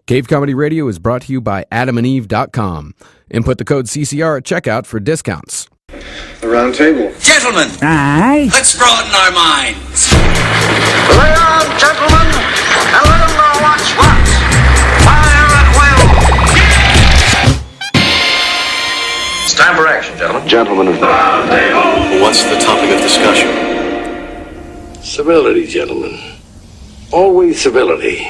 Cave Comedy Radio is brought to you by adamandeve.com. Input the code CCR at checkout for discounts. The Roundtable. Gentlemen, Aye. let's broaden our minds. Lay on, gentlemen, and let them know what's what. Fire at will. It's time for action, gentlemen. Gentlemen of the Roundtable. What's the topic of discussion? Civility, gentlemen. Always civility.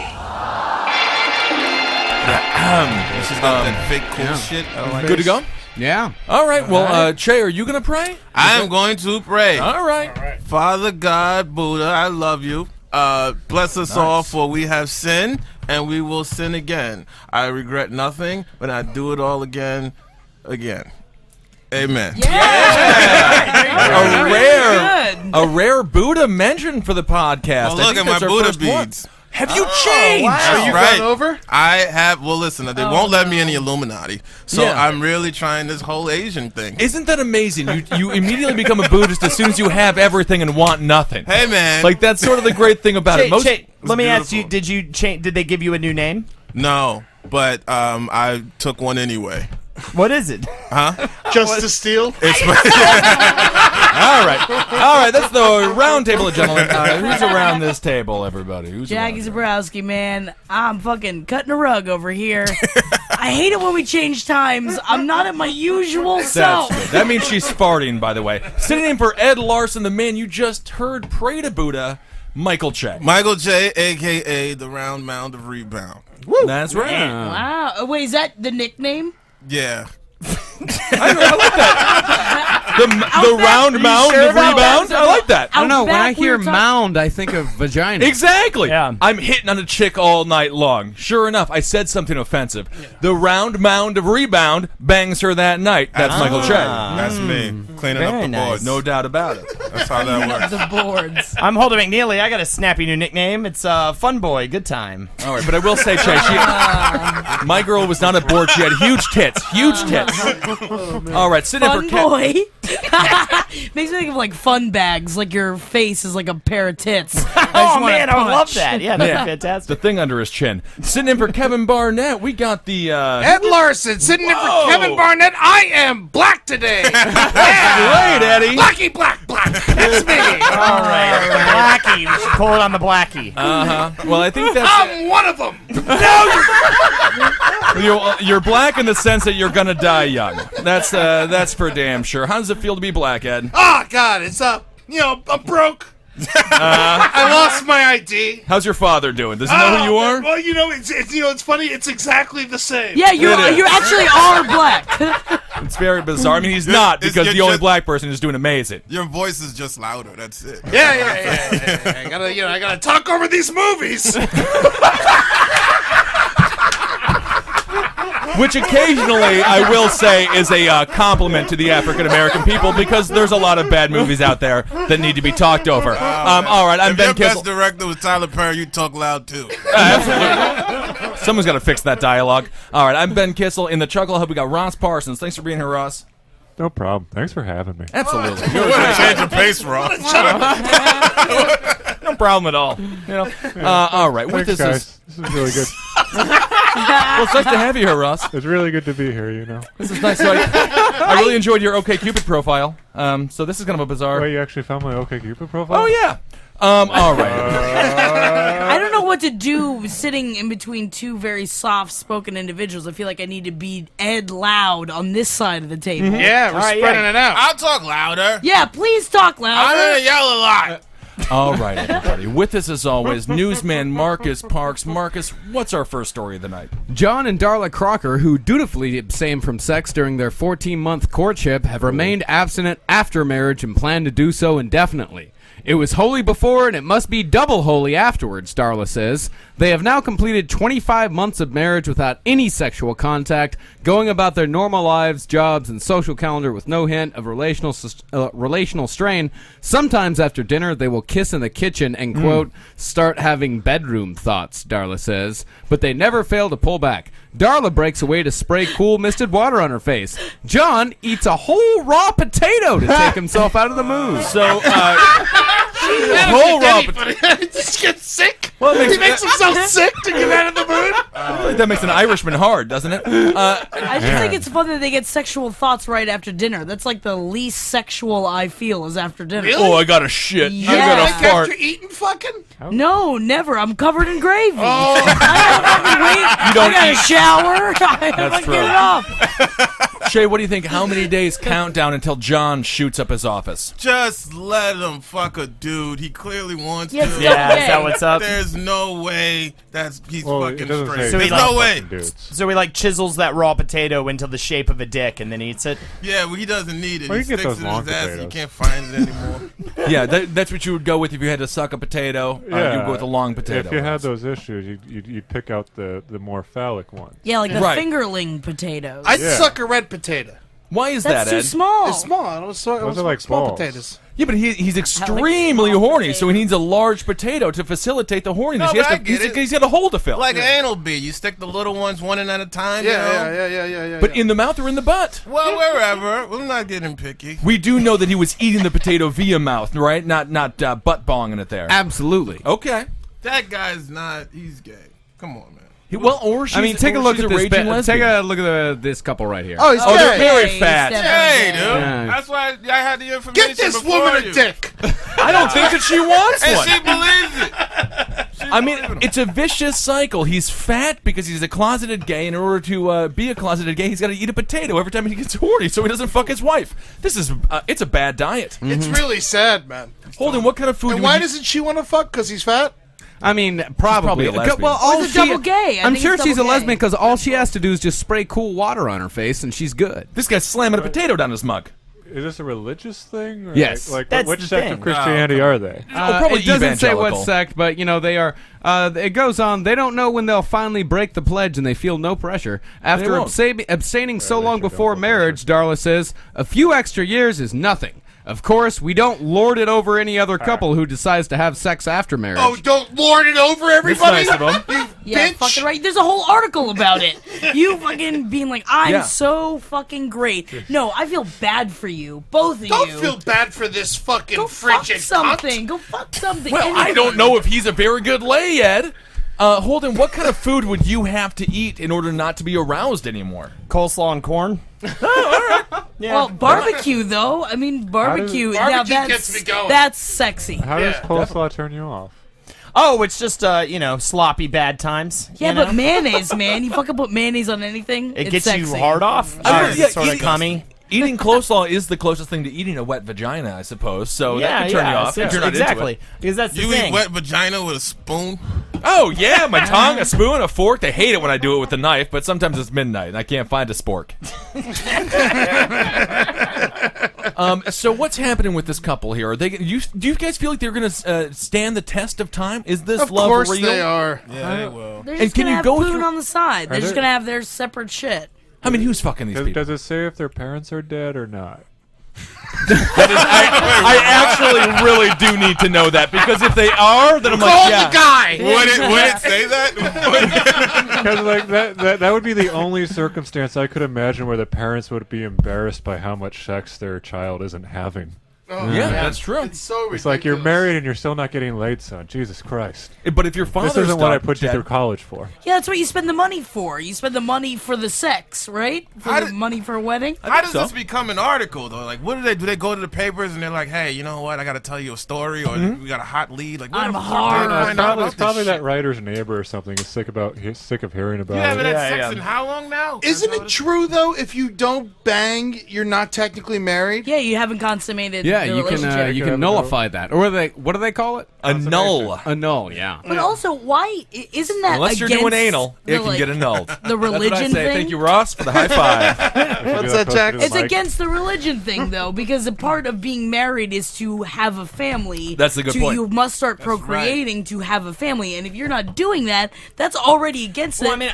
This is that fake cool shit. Good to go? Yeah. All right. Well, Che, are you going to pray? I am going to pray. All right. Father God, Buddha, I love you. Bless us all, for we have sinned, and we will sin again. I regret nothing, but I do it all again. Amen. A rare Buddha mention for the podcast. Well, look at my Buddha beads. Have you changed? Wow. Are you right. gone over? I have. Well, listen, they won't let me in the Illuminati, so Yeah. I'm really trying this whole Asian thing. Isn't that amazing? You immediately become a Buddhist as soon as you have everything and want nothing. Hey, man. Like, that's sort of the great thing about it. Let me ask you, did they give you a new name? No, but I took one anyway. What is it? Huh? Just to steal? All right. That's the Roundtable of Gentlemen. Who's around this table, everybody? Who's Jackie Zebrowski, man. I'm fucking cutting a rug over here. I hate it when we change times. I'm not at my usual self. That's good. That means she's farting, by the way. Sitting in for Ed Larson, the man you just heard pray to Buddha, Michael Che. Michael Che, a.k.a. the Round Mound of Rebound. Woo. That's right. Wow. Oh, wait, is that the nickname? Yeah. I like that. The round mound of rebound. I like that. I don't know. When I hear mound, I think of vagina. Exactly. Yeah. I'm hitting on a chick all night long. Sure enough, I said something offensive. The round mound of rebound bangs her that night. That's Michael Che. That's me. Cleaning up the boards. No doubt about it. That's how that works. The boards. I'm Holden McNeely. I got a snappy new nickname. It's Fun Boy. Good time. All right, but I will say, Che, my girl was not a board. She had huge tits. Huge tits. All right, sit in for Fun boy. Makes me think of like fun bags, like your face is like a pair of tits. Oh man, I would love that. Yeah, that'd be fantastic. The thing under his chin. Sitting in for Kevin Barnett, we got the Ed Larson sitting in for Kevin Barnett. I am black today. Great, Eddie. Black. That's me. All right, Blackie. We should pull it on the Blackie. Well, I think that's. I'm one of them. You're black in the sense that you're gonna die young. That's for damn sure. How does it feel to be black, Ed? Oh God, it's up. I'm broke. I lost my ID. How's your father doing? Does he know who you are? Well, it's funny. It's exactly the same. Yeah, you actually are black. It's very bizarre. I mean, he's not, because the only black person is doing amazing. Your voice is just louder. That's it. Yeah. I gotta talk over these movies. Which occasionally, I will say, is a compliment to the African-American people, because there's a lot of bad movies out there that need to be talked over. All right, I'm Ben Kissel. If your best director was Tyler Perry, you talk loud, too. Absolutely. Someone's got to fix that dialogue. All right, I'm Ben Kissel. In the Chuckle Hub, we got Ross Parsons. Thanks for being here, Ross. No problem. Thanks for having me. Absolutely. You're a change of pace, Ross. No problem at all. All right. Thanks, guys. This is really good. Well, it's nice to have you here, Ross. It's really good to be here, This is nice. So I really enjoyed your OkCupid profile. So this is kind of a bizarre... Wait, you actually found my OkCupid profile? Oh, yeah. All right. I don't know what to do sitting in between two very soft-spoken individuals. I feel like I need to be Ed loud on this side of the table. Mm-hmm. Yeah, we're spreading it out. I'll talk louder. Yeah, please talk louder. I'm going to yell a lot. All right, everybody. With us, as always, newsman Marcus Parks. Marcus, what's our first story of the night? John and Darla Crocker, who dutifully abstained from sex during their 14-month courtship, have remained abstinent after marriage and plan to do so indefinitely. It was holy before, and it must be double holy afterwards, Darla says. They have now completed 25 months of marriage without any sexual contact, going about their normal lives, jobs, and social calendar with no hint of relational strain. Sometimes after dinner, they will kiss in the kitchen and, quote, start having bedroom thoughts, Darla says. But they never fail to pull back. Darla breaks away to spray cool misted water on her face. John eats a whole raw potato to take himself out of the mood. So, whole raw potato. He just gets sick. Well, he makes himself sick to get out of the mood. like that makes an Irishman hard, doesn't it? I just think it's fun that they get sexual thoughts right after dinner. That's like the least sexual I feel is after dinner. Really? Oh, I got a shit. Yeah. I got Like a fart. after eating fucking? No, never. I'm covered in gravy. Oh. I don't got a eat. shower. I That's get it off. Shay, what do you think? How many days countdown until John shoots up his office? Just let him fuck a dude. He clearly wants Yeah, to. it's Yeah, double is that gay. what's up? There's no way he's Well, it fucking doesn't straight. say So he There's like no way. fucking dudes. So he like chisels that raw potato into the shape of a dick and then eats it. Yeah, well, he doesn't need it. Well, He you can get sticks those it in long his ass. potatoes. You can't find it anymore. Yeah, that's what you would go with if you had to suck a potato. You would go with a long potato. If you had those issues, you'd pick out the more phallic one. Yeah, like the Right. fingerling potatoes. I'd Yeah. suck a red potato. Why is That's that, too Ed? small. It's small. I don't Those are like small balls. potatoes. Yeah, but he's extremely small horny, so he potatoes. needs a large potato to facilitate the horniness. No, he has but I to, get it. he's got a hole to fill. Like an anal bead. You stick the little ones one at a time. you know? Yeah. but in the mouth or in the butt? Well, wherever. I'm not getting picky. We do know that he was eating the potato via mouth, right? Not butt bonging it there. Absolutely. Okay. That guy's not. He's gay. Come on, man. Or she's, I mean, take a or look she's at a this. raging lesbian. Take a look at this couple right here. Oh, he's Oh, they're gay. very He's fat. definitely Hey, gay. dude. Yeah. That's why I had the information. Get this before woman you. a dick. I don't think that she wants And one. she believes it. I mean, it's a vicious cycle. He's fat because he's a closeted gay. In order to be a closeted gay, he's got to eat a potato every time he gets horny, so he doesn't fuck his wife. This is it's a bad diet. It's really sad, man. Holden, what kind of food? And would why you- doesn't she want to fuck? Because he's fat? I mean, probably probably. a lesbian. Well, all Or is it double gay? I I'm think sure it's she's a double gay. lesbian because all she has to do is just spray cool water on her face, and she's good. This guy's slamming a potato down his mug. Is this a religious thing? Or Yes. Like That's which the sect thing. of Christianity are they? Probably it doesn't say what evangelical. sect, but they are. It goes on. They don't know when they'll finally break the pledge, and they feel no pressure after won't. abstaining so they long sure don't before feel marriage. Darla says a few extra years is nothing. Of course, we don't lord it over any other couple who decides to have sex after marriage. Oh, don't lord it over everybody. nice of him. You Yeah, bitch. fucking right. There's a whole article about it. You fucking being like, I'm Yeah. so fucking great. No, I feel bad for you, both of Don't you. feel bad for this fucking Go fuck frigid something. Go fuck something. Well, I don't know if he's a very good lay, Ed. Holden, what kind of food would you have to eat in order not to be aroused anymore? Coleslaw and corn. Well, barbecue though. I mean, barbecue. Now Barbecue that's gets me going. that's sexy. How does Yeah, coleslaw turn you off? Oh, it's just sloppy bad times. Yeah, you know? but mayonnaise, man. You fucking put mayonnaise on anything. it it's gets sexy. you hard off. Yeah, Sort of eating- cummy. Eating coleslaw is the closest thing to eating a wet vagina, I suppose. So that could turn you off if you're not exactly. into it. Because that's the You thing. eat wet vagina with a spoon? Oh yeah, my tongue, a spoon, a fork. They hate it when I do it with a knife, but sometimes it's midnight and I can't find a spork. So what's happening with this couple here? Are they? Do you guys feel like they're going to stand the test of time? Is this Of love course real? they are. Yeah, they will. They're And just can gonna you have go food through- on the side. They're just there- gonna have their separate shit. I mean, who's fucking these Does, people? does it say if their parents are dead or not? I actually really do need to know that because if they are, then I'm like, Call yeah. the guy. Would it say that? Because like that would be the only circumstance I could imagine where the parents would be embarrassed by how much sex their child isn't having. Oh, Yeah, man. that's true. It's so ridiculous. It's like you're married and you're still not getting laid, son. Jesus Christ. But if your father This isn't what I put you through college for. Yeah, that's what you spend the money for. You spend the money for the sex, right? For How the did- money for a wedding. How does so. this become an article though? Like, what do they do? They go to the papers and they're like, "Hey, you know what? I got to tell you a story, or we got a hot lead." Like, where I'm the fuck hard. do they find out It's about probably this that shit? writer's neighbor or something is sick of hearing about You haven't it. had sex yeah. in how long now? Isn't it true though? If you don't bang, you're not technically married. Yeah, you haven't consummated. Yeah, the you relationship. can nullify that, or what do they call it? a null. A null. Yeah. But also, why isn't that Unless you're against doing anal, the, it can get annulled. the religion That's what I say. thing? Thank you, Ross, for the high five. What's that, Jack? It's against the religion thing, though, because a part of being married is to have a family. That's a good point. You must start procreating to have a family, and if you're not doing that, that's already against it. Well, I mean,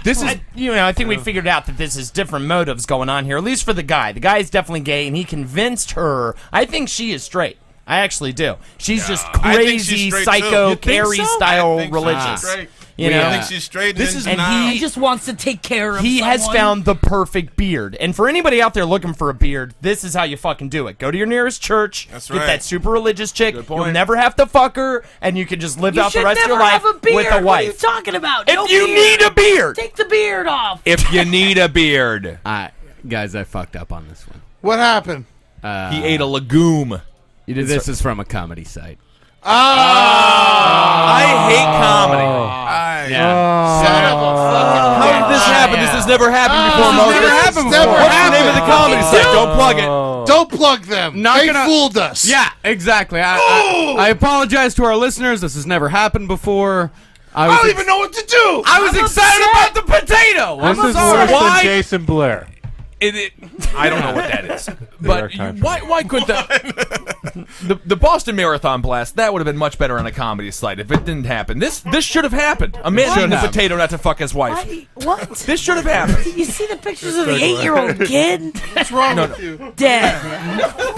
I think we figured out that this is different motives going on here, at least for the guy. The guy is definitely gay, and he convinced her. I think she is straight. I actually do. She's just I think she's crazy, straight, too. psycho, You think Carrie so? I style think she's religious. straight. You know, I think she's straight. This is- He just wants to take care of he has someone. found the perfect beard. And for anybody out there looking for a beard, this is how you fucking do it. Go to your nearest church, That's get right. that super religious chick. Good point. You'll never have to fuck her, and you can just live You out the should rest of never your life have a beard. with a What are you wife. talking about? If No you beard. need a beard, Take the beard off. If you need a beard. Guys, I fucked up on this one. What happened? He ate a legume. This is from a comedy site. I hate comedy. How did this happen? This has never happened before, Marcus. never happened before. What's the name of the comedy site? Don't plug it. Don't plug them. Not They gonna- fooled us. Yeah, exactly. I apologize to our listeners. This has never happened before. I don't even know what to do. I was excited about the potato. This is sorry. worse Why? than Jason Blair. I don't know what that is. York But Times. why couldn't the Boston Marathon blast, that would have been much better on a comedy site if it didn't happen. This should have happened. A man eating a potato not to fuck his wife. What? This should have happened. You see the pictures of the 8-year-old kid? What's wrong with you? Dead.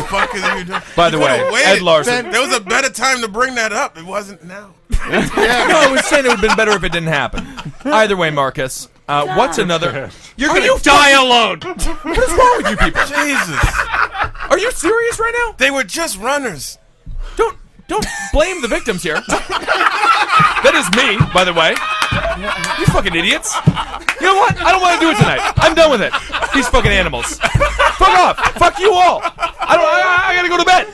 Fuck is you doing? By the way, Ed Larson. There was a better time to bring that up. It wasn't now. No, I was saying it would have been better if it didn't happen. Either way, Marcus, what's another? You're gonna die alone. What is wrong with you people? Jesus. Are you serious right now? They were just runners. Don't blame the victims here. That is me, by the way. You fucking idiots. You know what? I don't want to do it tonight. I'm done with it. These fucking animals. Fuck off. Fuck you all. I gotta go to bed.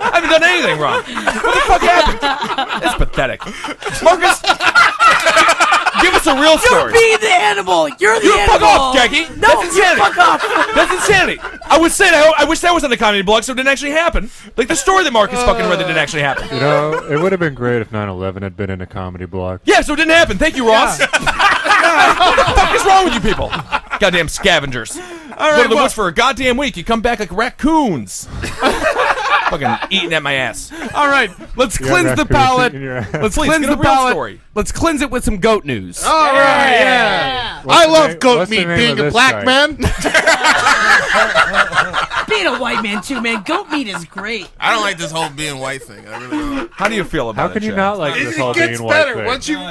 I haven't done anything wrong. What the fuck happened? It's pathetic. Marcus, give us a real story. You're the animal. You're the You animal. fuck off, Jackie. No, That's insanity. fuck off. That's insanity. I was saying, I wish that was on the comedy blog so it didn't actually happen. Like the story that Marcus fucking read that didn't actually happen. You know, it would have been great if 9/11 had been in a comedy blog. Yeah, so it didn't happen. Thank you, Ross. What the fuck is wrong with you people? Goddamn scavengers. Go to the woods for a goddamn week. You come back like raccoons. Fucking eating at my ass. All right, let's cleanse the raccoons palate. eating your ass. Let's Please, cleanse get a the real palate. story. Let's cleanse it with some goat news. All right, yeah. What's I the love name- goat what's the meat name being of a this black site? man. Being a white man too, man. Goat meat is great. I don't like this whole being white thing. I really don't. How do you feel about How it, can you Chad? not like this whole It gets being white better thing?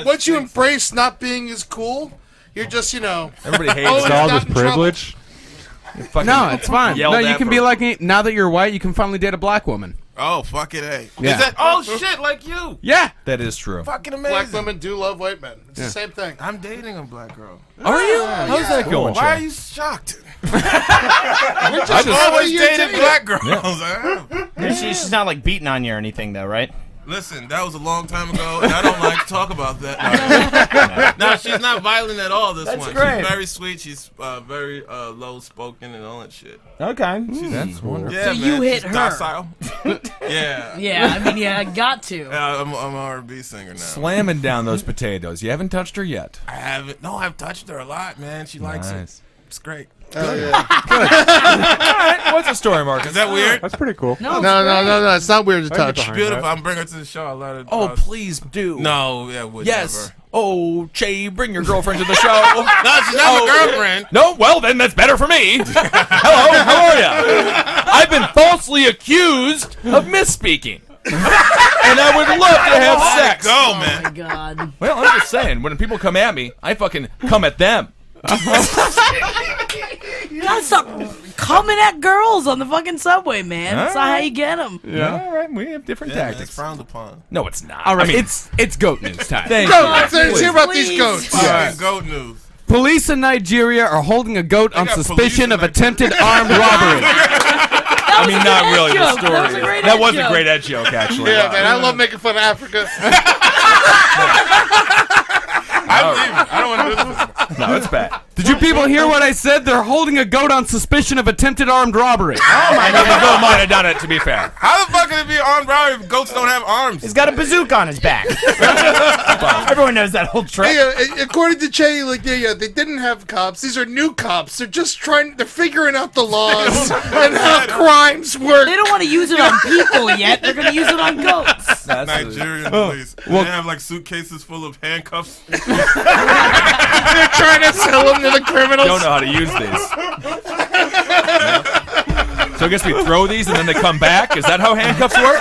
once you embrace not being as cool. You're just Everybody hates Oh, It's it. all not this in trouble. privilege. Fucking No, it's fine. yelled No, you at can for- be like now that you're white, you can finally date a black woman. Oh, fuck it, hey. Yeah. Is that? Oh shit, like you. Yeah. That is true. Fucking amazing. black women do love white men. It's the same thing. I'm dating a black girl. Are you? How's that going, Why are Chad? you shocked? I just Always you dated dating? black girls. she's not like beating on you or anything, though, right? Listen, that was a long time ago, and I don't like to talk about that. No, she's not violent at all. This one, great. she's very sweet. She's very low spoken and all that shit. Okay. That's wonderful. Yeah, So man, you hit she's her. docile. Yeah. Yeah, I mean, yeah, I got to. I'm an R&B singer now. Slamming down those potatoes. You haven't touched her yet. I haven't. No, I've touched her a lot, man. She likes it. Nice. It's great. All right. What's the story, Marcus? Is that weird? That's pretty cool. No, No. It's not weird to I can touch. get behind Beautiful. that. I'm bringing her to the show. I let her. Oh, please do. No, yeah, would Yes. never. Oh, Che, bring your girlfriend to the show. No, she's not my girlfriend. No, well, then that's better for me. Hello, how are you? I've been falsely accused of misspeaking. And I would love to have sex. Go, Oh man. my god. Well, I'm just saying, when people come at me, I fucking come at them. You gotta stop coming at girls on the fucking subway, man. That's not how you get them. Yeah. All right, we have different Yeah, tactics. it's frowned upon. No, it's not. All right, I mean, it's goat news time. thank Go, you. let's hear about Please. these goats. Yeah. Goat news. Police in Nigeria are holding a goat on got suspicion police of in attempted armed robbery. I mean, not really the joke. story. That was a great That Ed was a joke. great Ed joke, actually. Yeah, man, I love making fun of Africa. I'm leaving. I don't want to do this. No, it's bad. Did you people hear what I said? They're holding a goat on suspicion of attempted armed robbery. I know the goat might have done it, to be fair. How the fuck can it be armed robbery if goats don't have arms? He's got a bazooka on his back. Everyone knows that whole trick. Yeah, according to Che, like they didn't have cops. These are new cops. They're just they're figuring out the laws and how crimes work. They don't want to use it on people yet. They're gonna use it on goats. Nigerian police. They have like suitcases full of handcuffs. They're trying to sell them to the criminals. Don't know how to use these. So I guess we throw these and then they come back? Is that how handcuffs work?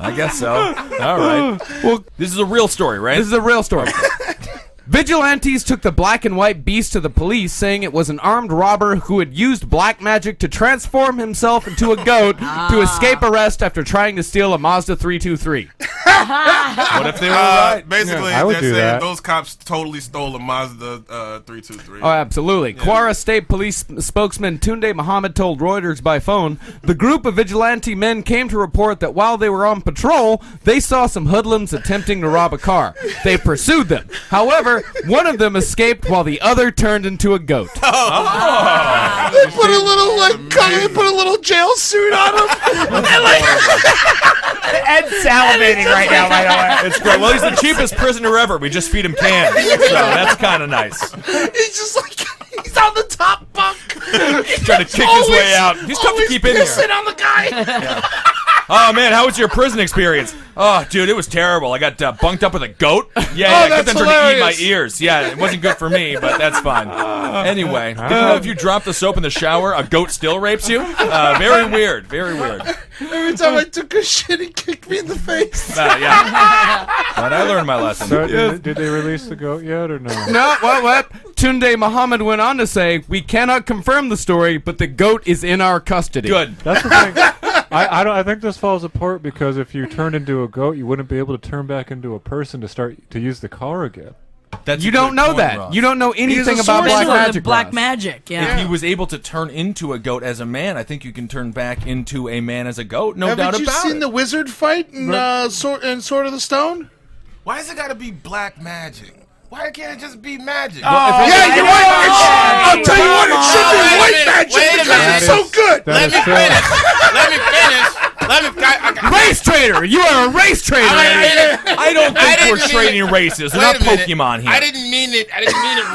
I guess so. All right. Well, this is a real story, right? This is a real story. Vigilantes took the black and white beast to the police, saying it was an armed robber who had used black magic to transform himself into a goat to escape arrest after trying to steal a Mazda 323. What if they were right? Basically, I would they're do saying that. those cops totally stole a Mazda 323. Oh, absolutely. Kwara State Police spokesman Tunde Muhammad told Reuters by phone, the group of vigilante men came to report that while they were on patrol, they saw some hoodlums attempting to rob a car. They pursued them. However, one of them escaped while the other turned into a goat. They put a little they put a little jail suit on him. Ed's salivating right now, by the way. It's great. Well, he's the cheapest prisoner ever. We just feed him cans. So that's kind of nice. He's just like he's on the top bunk. He's trying to kick his way out. He's tough to keep in here. Pissing on the guy. Oh, man, how was your prison experience? Oh, dude, it was terrible. I got bunked up with a goat. Yeah, I kept on trying to eat my ears. Yeah, it wasn't good for me, but that's fine. Anyway, did you know if you drop the soap in the shower, a goat still rapes you? Very weird. Very weird. Every time I took a shit, he kicked me in the face. Yeah. But I learned my lesson. So did they release the goat yet or no? No, what? Tunde Muhammad went on to say, we cannot confirm the story, but the goat is in our custody. Good. That's the thing. I think this falls apart because if you turned into a goat, you wouldn't be able to turn back into a person to start to use the car again. You don't know that. Ross. You don't know anything about black magic. Black magic, yeah. If he was able to turn into a goat as a man, I think you can turn back into a man as a goat. No doubt about it. Haven't you seen the wizard fight in Sword of the Stone? Why has it got to be black magic? Why can't it just be magic? Yeah, you're right. I'll tell you what, it should be white magic because it's so good. Let me finish. Race trader! You are a race trader! I don't think we're trading races. We're not Pokemon here. I didn't mean it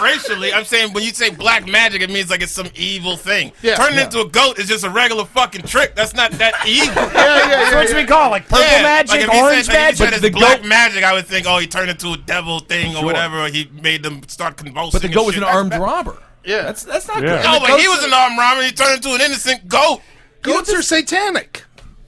racially. I'm saying when you say black magic, it means like it's some evil thing. Yeah. Turning into a goat is just a regular fucking trick. That's not that evil. Yeah. So what should we call it? Like purple magic, like if he orange said, magic? Like if it's black magic, I would think, oh, he turned into a devil thing or whatever. Or he made them start convulsing. But the goat was an armed robber. Yeah. That's not Yeah. good. No, but he was an armed robber. He turned into an innocent goat. Goats are satanic.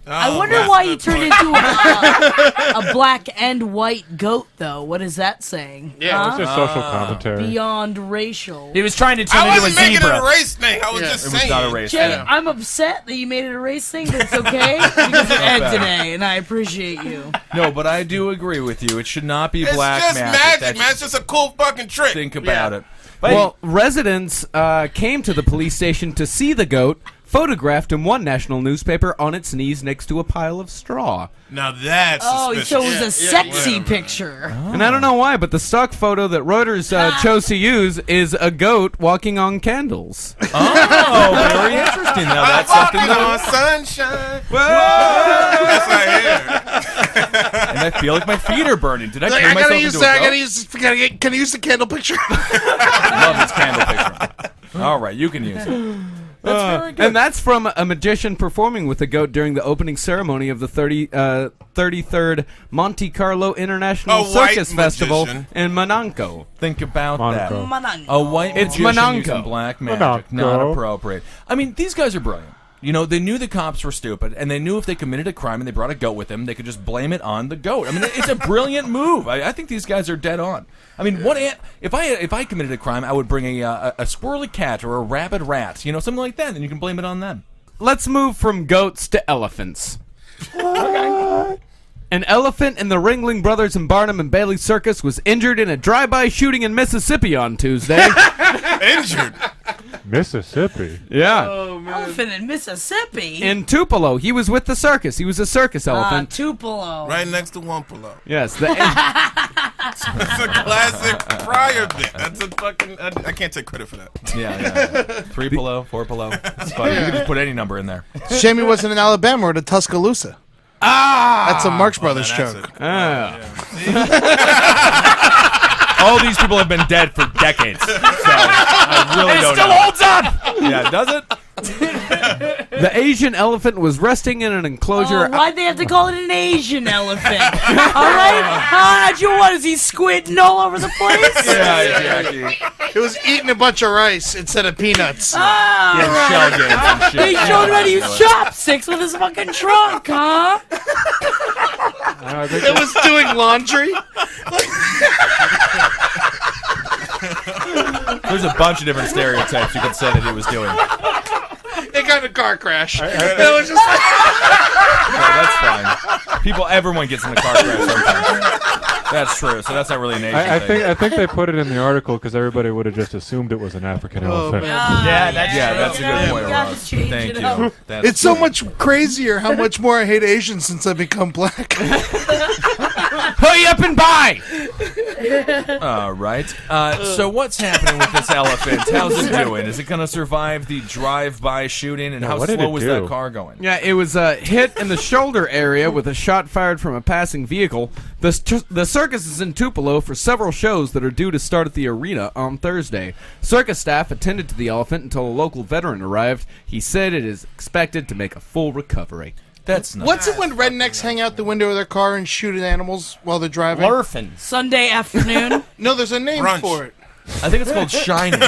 I wonder why he turned into a black and white goat, though. What is that saying? Yeah, It's just social commentary. Beyond racial. He was trying to turn I into a wasn't making it zebra. a race thing. I was just It saying. was not a race. Jay, I'm upset that you made it a race thing, but it's okay because you're Ed today, and I appreciate you. No, but I do agree with you. It should not be It's black just magic, That's- man. It's just a cool fucking trick. Think about it. Well, residents came to the police station to see the goat, photographed in one national newspaper on its knees next to a pile of straw. Now that's suspicious. So it was a sexy picture. And I don't know why, but the stock photo that Reuters chose to use is a goat walking on candles. Oh, very interesting. Now that's something Walking on that sunshine. That's right here. and I feel like my feet are burning. Did I Like, turn I myself gotta use into a that. goat? Can I use the candle picture? I love this candle picture. All right, you can use it. That's very good. And that's from a magician performing with a goat during the opening ceremony of the 33rd Monte Carlo International A white Circus Festival magician. in Monanco. Think about that. Monanco. A white It's magician Monanco. using black magic. Not Monanco. appropriate. I mean, these guys are brilliant. You know, they knew the cops were stupid, and they knew if they committed a crime and they brought a goat with them, they could just blame it on the goat. I mean, it's a brilliant move. I think these guys are dead on. I mean, if I committed a crime, I would bring a squirrely cat or a rabid rat, you know, something like that, and you can blame it on them. Let's move from goats to elephants. An elephant in the Ringling Brothers and Barnum and Bailey Circus was injured in a drive-by shooting in Mississippi on Tuesday. Injured. Mississippi. Yeah. Elephant in Mississippi. In Tupelo. He was with the circus. He was a circus elephant. Tupelo. Right next to Wumpalo. Yes. That's a classic Pryor bit. That's a fucking. I can't take credit for that. Yeah. 3 below, 4 below. It's fine. You can just put any number in there. Shame he wasn't in Alabama or to Tuscaloosa. That's a Marx Brothers joke. All these people have been dead for decades. So I really don't know. It still holds up! Yeah, does it? The Asian elephant was resting in an enclosure. Oh, why'd they have to call it an Asian elephant? All right? What is he squinting all over the place? Yeah, exactly. It was eating a bunch of rice instead of peanuts. Yeah, shell games and shit. They showed him how to use chopsticks with his fucking trunk, huh? It was doing laundry. There's a bunch of different stereotypes you could say that he was doing. It got in a car crash. It was just like... No, that's fine. Everyone gets in the car crash sometimes. That's true. So that's not really an Asian thing. I think they put it in the article because everybody would have just assumed it was an African elephant. That's a good point, Ross. Thank you. It's so much crazier how much more I hate Asians since I become black. Hurry up and buy! All right. So what's happening with this elephant? How's it doing? Is it going to survive the drive-by shooting? And how slow was that car going? Yeah, it was hit in the shoulder area with a shot fired from a passing vehicle. The circus is in Tupelo for several shows that are due to start at the arena on Thursday. Circus staff attended to the elephant until a local veteran arrived. He said it is expected to make a full recovery. That's nice. What's it when rednecks hang out the window of their car and shoot at animals while they're driving? Lurfin. Sunday afternoon. No, there's a name for it. I think it's called shining.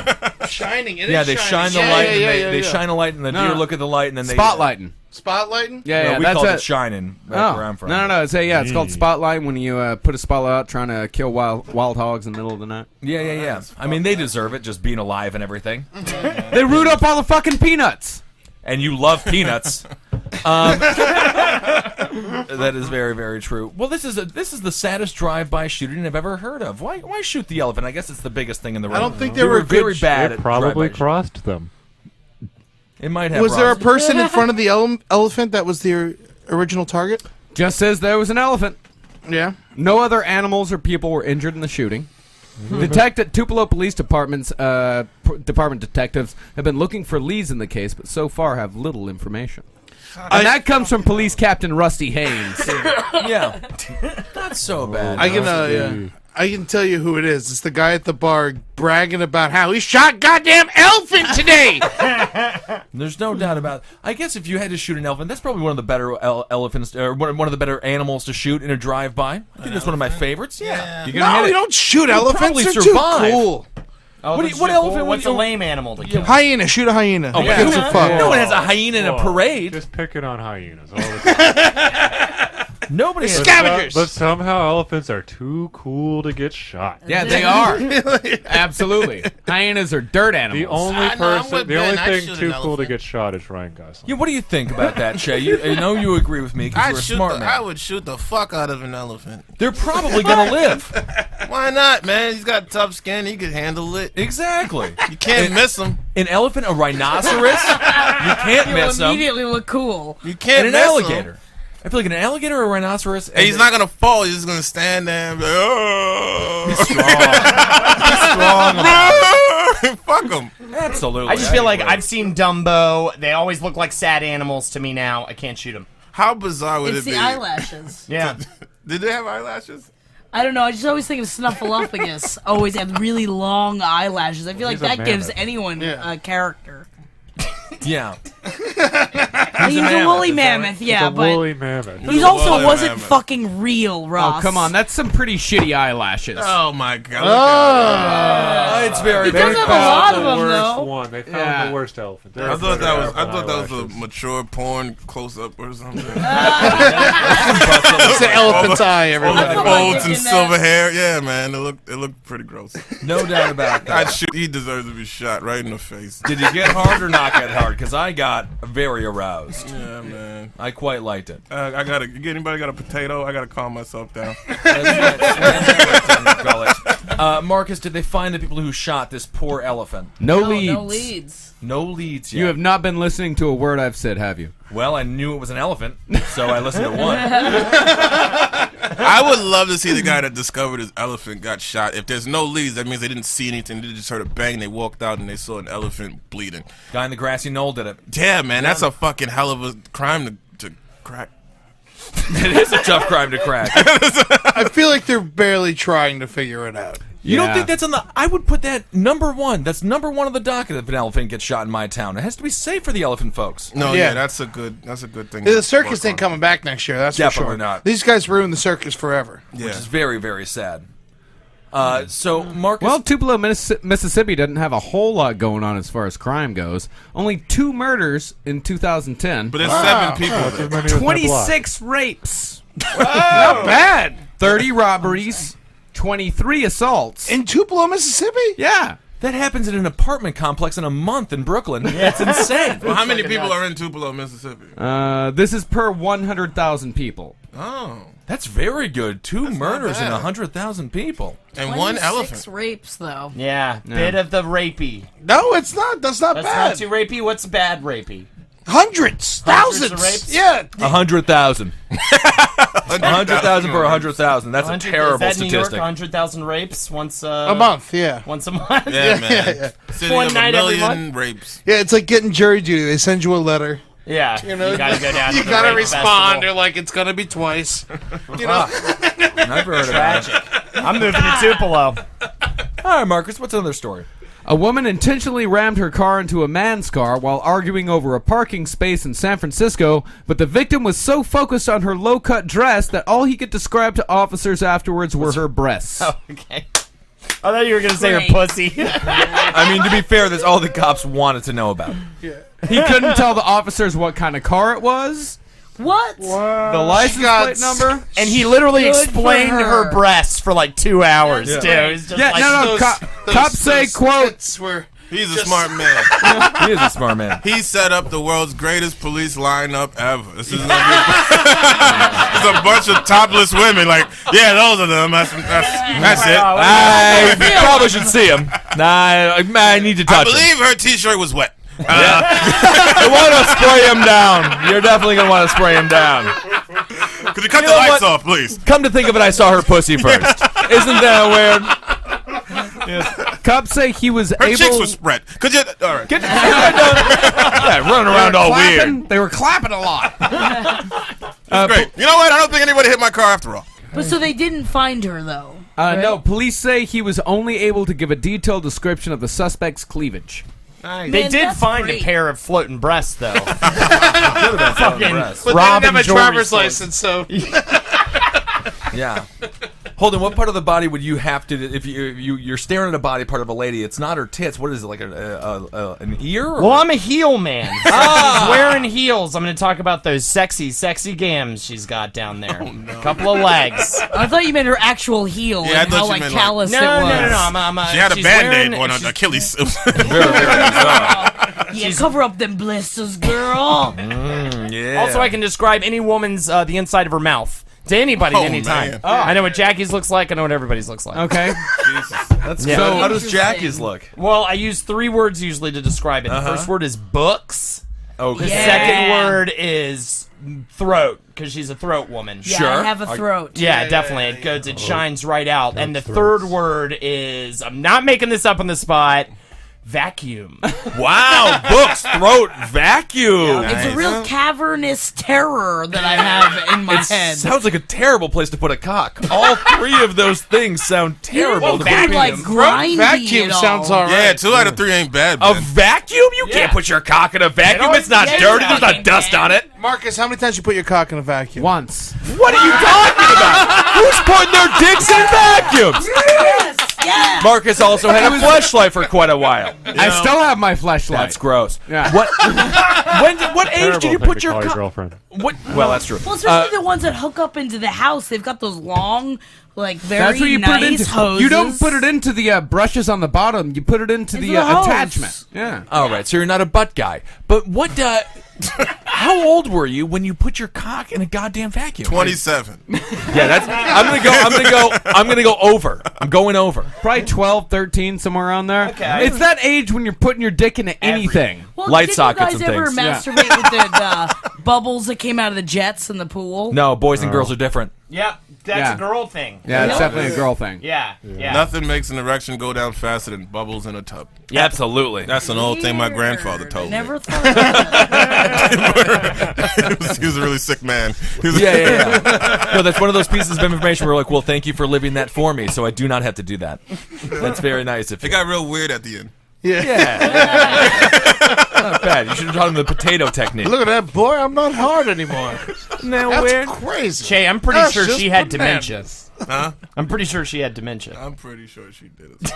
Shining. They shine the light. They shine a light, and the deer look at the light, and then they spotlighting. Spotlighting? Yeah, we that's call it shining. Back where I'm from. No. It's called spotlight when you put a spotlight out trying to kill wild hogs in the middle of the night. Yeah. I mean, they deserve it, just being alive and everything. They root up all the fucking peanuts. And you love peanuts. That is very, very true. Well, this is the saddest drive-by shooting I've ever heard of. Why shoot the elephant? I guess it's the biggest thing in the room. I don't think they were very bad. It probably crossed them. It might have. Was there a person in front of the elephant that was the original target? Just says there was an elephant. Yeah. No other animals or people were injured in the shooting. Tupelo Police Department's department detectives have been looking for leads in the case, but so far have little information. And that comes from Police Captain Rusty Haynes. Yeah, not so bad. I can tell you who it is. It's the guy at the bar bragging about how he shot goddamn elephant today. There's no doubt about it. I guess if you had to shoot an elephant, that's probably one of the better elephants, or one of the better animals to shoot in a drive-by. I think that's one of my favorites. Yeah. You don't shoot elephants. They're survive. too cool. What elephant? What's a lame animal to kill? Hyena. Shoot a hyena. Oh, gives a fuck. No one has a hyena in a parade. Just picking on hyenas all the time. Nobody has scavengers. But somehow elephants are too cool to get shot. Yeah, they are. Absolutely. Hyenas are dirt animals. The only thing too cool to get shot is Ryan Gosling. Yeah, what do you think about that, Shay? I know you agree with me because you're a smart man. I would shoot the fuck out of an elephant. They're probably gonna live. Why not, man? He's got tough skin. He can handle it. Exactly. You can't miss him. An elephant, a rhinoceros, you can't miss them. Immediately look cool. You can't and miss an alligator. him. I feel like an alligator or a rhinoceros. Hey, he's not gonna fall. He's just gonna stand there and be like, oh. He's strong. He's strong. Fuck him. Absolutely. I just feel like I've seen Dumbo. They always look like sad animals to me now. I can't shoot them. How bizarre would It's it the be? eyelashes. Yeah. Did they have eyelashes? I don't know. I just always think of Snuffleupagus. Always had really long eyelashes. I feel like that gives anyone a character. Yeah. He's a woolly mammoth, yeah, but woolly mammoth. he also wasn't fucking real, Ross. Oh, come on. That's some pretty shitty eyelashes. Oh, my God. It's very He does have a lot of them, though. One. They found the worst elephant. I thought that was a mature porn close-up or something. It's an elephant's eye, everybody. Folds and silver hair. Yeah, man. It looked pretty gross. No doubt about that. He deserves to be shot right in the face. Did he get hard or not get hard? Because I got very aroused. Yeah, man. I quite liked it. Anybody got a potato? I gotta calm myself down. Marcus, did they find the people who shot this poor elephant? No leads. No leads. No leads yet. You have not been listening to a word I've said, have you? Well, I knew it was an elephant, so I listened to one. I would love to see the guy that discovered his elephant got shot. If there's no leads, that means they didn't see anything. They just heard a bang. They walked out and they saw an elephant bleeding. Guy in the grassy knoll did it. Yeah, man. That's a fucking hell of a crime to crack. It is a tough crime to crack. I feel like they're barely trying to figure it out. You don't think that's on the... I would put that number one. That's number one on the docket if an elephant gets shot in my town. It has to be safe for the elephant folks. No, yeah, that's a good thing. The circus ain't coming back next year, that's Definitely for sure. not. These guys ruined the circus forever. Which is very, very sad. So, Marcus... Well, Tupelo, Mississippi doesn't have a whole lot going on as far as crime goes. Only 2 murders in 2010. But there's 7 people there. 26 rapes. Not bad. 30 robberies, 23 assaults. In Tupelo, Mississippi? Yeah. That happens in an apartment complex in a month in Brooklyn. That's insane. Well, how many people are in Tupelo, Mississippi? This is per 100,000 people. Oh. That's very good. Two That's murders not in bad. 100,000 people. And one 26 elephant. rapes, though. Yeah, bit of the rapey. No, it's not. That's not That's bad. not too rapey. What's bad rapey? Hundreds, Hundreds of thousands. rapes? Yeah. 100,000. 100,000 for 100,000. That's a 100 terrible is that New York, statistic. 100,000 rapes once A month, yeah. Once a month. Yeah, man. City One of night a every million month? rapes. Yeah, it's like getting jury duty. They send you a letter. Yeah, You know, gotta go down. You to the gotta rape respond. festival. They're like, it's gonna be twice. You know. Never heard about it. I'm moving to Tupelo. All right, Marcus, what's another story? A woman intentionally rammed her car into a man's car while arguing over a parking space in San Francisco, but the victim was so focused on her low-cut dress that all he could describe to officers afterwards were her breasts. Oh, okay. I thought you were gonna say her Great. pussy. I mean, to be fair, that's all the cops wanted to know about. He couldn't tell the officers what kind of car it was, What? the license plate number. And he literally Good explained for her her. breasts for like 2 hours, Yeah. too. He's just Yeah, like, no. Cops say, quote, skits where He's a smart man. He is a smart man. He set up the world's greatest police lineup ever. This is gonna be it's a bunch of topless women. Like, yeah, those are them. That's it. I probably should see him. Nah, I need to I touch him. believe her T-shirt was wet. You want to spray him down. You're definitely going to want to spray him down. Could you cut You the know lights what? off, please? Come to think of it, I saw her pussy first. Isn't that weird? cops say he was Her able... cheeks were spread. Could you? All right. Yeah, running around all weird. They were clapping a lot. Great. You know what? I don't think anybody hit my car after all. But so they didn't find her, though. No, police say he was only able to give a detailed description of the suspect's cleavage. They Man, did that's find great. a pair of floating breasts, though. But they didn't Rob have and a jewelry driver's stores. license, so Yeah. Holden, what part of the body would you have to, if you're staring at a body part of a lady, it's not her tits, what is it, like an ear? Or? Well, I'm a heel man. So she's wearing heels. I'm going to talk about those sexy gams she's got down there. A couple of legs. I thought you meant her actual heel Yeah, I and thought how you like meant, like- callous No, it was. no. She had a she's Band-Aid wearing- on her she's- Achilles. Yeah, cover up them blisters, girl. Yeah. Also, I can describe any woman's the inside of her mouth to anybody at any time. man. I know what Jackie's looks like. I know what everybody's looks like. Okay. That's Yeah. good. How does Interesting. Jackie's look? Well, I use 3 words usually to describe it. The first word is books. Okay. The Yeah. second word is throat, because she's a throat woman. Yeah, Sure. I have a throat. Yeah, definitely. It goes. It shines right out. And the third word is, I'm not making this up on the spot, vacuum. Wow, books, throat, vacuum. It's a real cavernous terror that I have in my It head. sounds like a terrible place to put a cock. All 3 of those things sound terrible. to Pretty, put like in. grindy vacuum and all. sounds alright. Yeah, 2 out of 3 ain't bad. A Ben. vacuum? You can't put your cock in a vacuum. It's not yeah, dirty. There's fucking not dust can. on it. Marcus, how many times you put your cock in a vacuum? Once. What are you talking about? Who's putting their dicks in vacuums? Yes, yes. Marcus also had a fleshlight for quite a while. I still have my fleshlight. That's gross. Yeah. What age Terrible did you thing put to your call your cock? girlfriend? What? Well, that's true. Well, especially the ones that hook up into the house. They've got those long, like very That's what you nice put it into. hoses. You don't put it into the brushes on the bottom. You put it into Into the the hose. attachment. Yeah. All right, so you're not a butt guy. But what? How old were you when you put your cock in a goddamn vacuum? 27. Yeah, that's. I'm gonna go over. I'm going over. Probably 12, 13, somewhere around there. Okay. It's that age when you're putting your dick into anything. Well, Light did sockets you guys and ever things. masturbate with the bubbles that came out of the jets in the pool? No, boys and girls are different. Yep, that's Yeah. a girl thing. Yeah, it's definitely a girl thing. Yeah. Nothing makes an erection go down faster than bubbles in a tub. Yeah, absolutely. That's an old thing my grandfather told Never me. thought of that. He was a really sick man. He was Yeah. No, that's one of those pieces of information where we're like, well, thank you for living that for me, so I do not have to do that. That's very nice. If It got real weird at the end. not bad. You should have taught him the potato technique. Look at that boy. I'm not hard anymore. Now That's weird. crazy. Che, I'm pretty That's sure just she had bananas. dementia. Huh? I'm pretty sure she had dementia. I'm pretty sure she did it.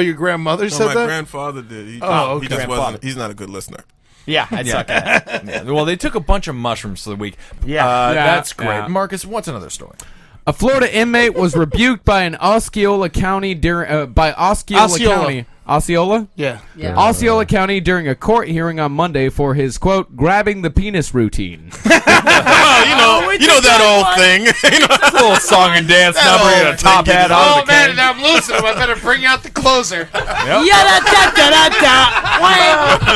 Your grandmother No, said my that? grandfather did. He Oh, okay. he just wasn't. He's not a good listener. Yeah, I'd suck at it. Yeah, well, they took a bunch of mushrooms for the week. Yeah. That's great. Yeah. Marcus, what's another story? A Florida inmate was rebuked by an Osceola County County. Osceola? Yeah. Osceola County during a court hearing on Monday for his, quote, grabbing the penis routine. Oh, you know that old thing. That's a little song and dance number and a top hat on. Oh man, and I'm losing him. I better bring out the closer.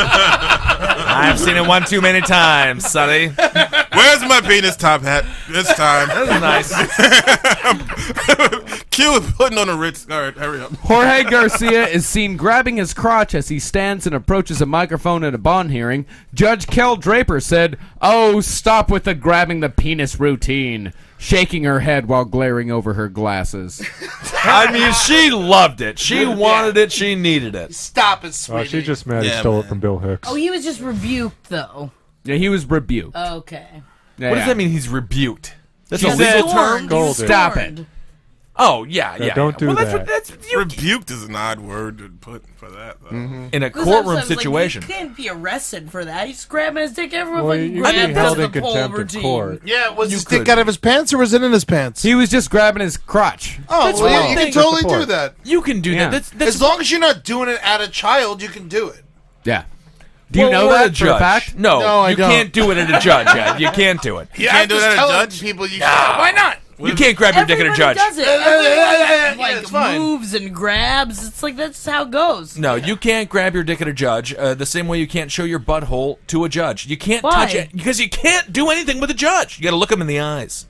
I've seen it one too many times, Sonny. Where's my penis top hat this time? That's nice. Q is putting on a Ritz. All right, hurry up. Jorge Garcia is seen grabbing his crotch as he stands and approaches a microphone at a bond hearing. Judge Kel Draper said, "Oh, stop with the grabbing the penis routine," shaking her head while glaring over her glasses. I mean, she loved it. She wanted it. She needed it. Stop it, sweetie. Oh, she's just mad he stole it from Bill Hicks. Oh, he was just rebuked, though. Yeah, he was rebuked. Okay. Yeah, What does that mean? He's rebuked. That's a He said, legal term. Scolded. Stop it. Oh yeah. don't do well, that. That's you, Rebuked is an odd word to put for that, though. in a Because courtroom sometimes, situation. Like, you can't be arrested for that. He's grabbing his dick. Everyone Well, fucking you can be grabs held the in pole contempt of routine. court. Yeah, was You his dick could. out of his pants or was it in his pants? He was just grabbing his crotch. Oh, That's well, one you thing. can totally That's the do that. You can do Yeah. that. That's As long as you're not doing it at a child, you can do it. Yeah. Do you know or that a for judge. a fact? No, No, I you don't. can't do it at a judge. Ed. You can't do it. You can't do that at a judge? People, why not? You can't grab your dick at a Everybody judge. does it. Everyone, like, it's fine. moves and grabs. It's like, that's how it goes. No, you can't grab your dick at a judge the same way you can't show your butthole to a judge. You can't Why? touch it because you can't do anything with a judge. You got to look them in the eyes.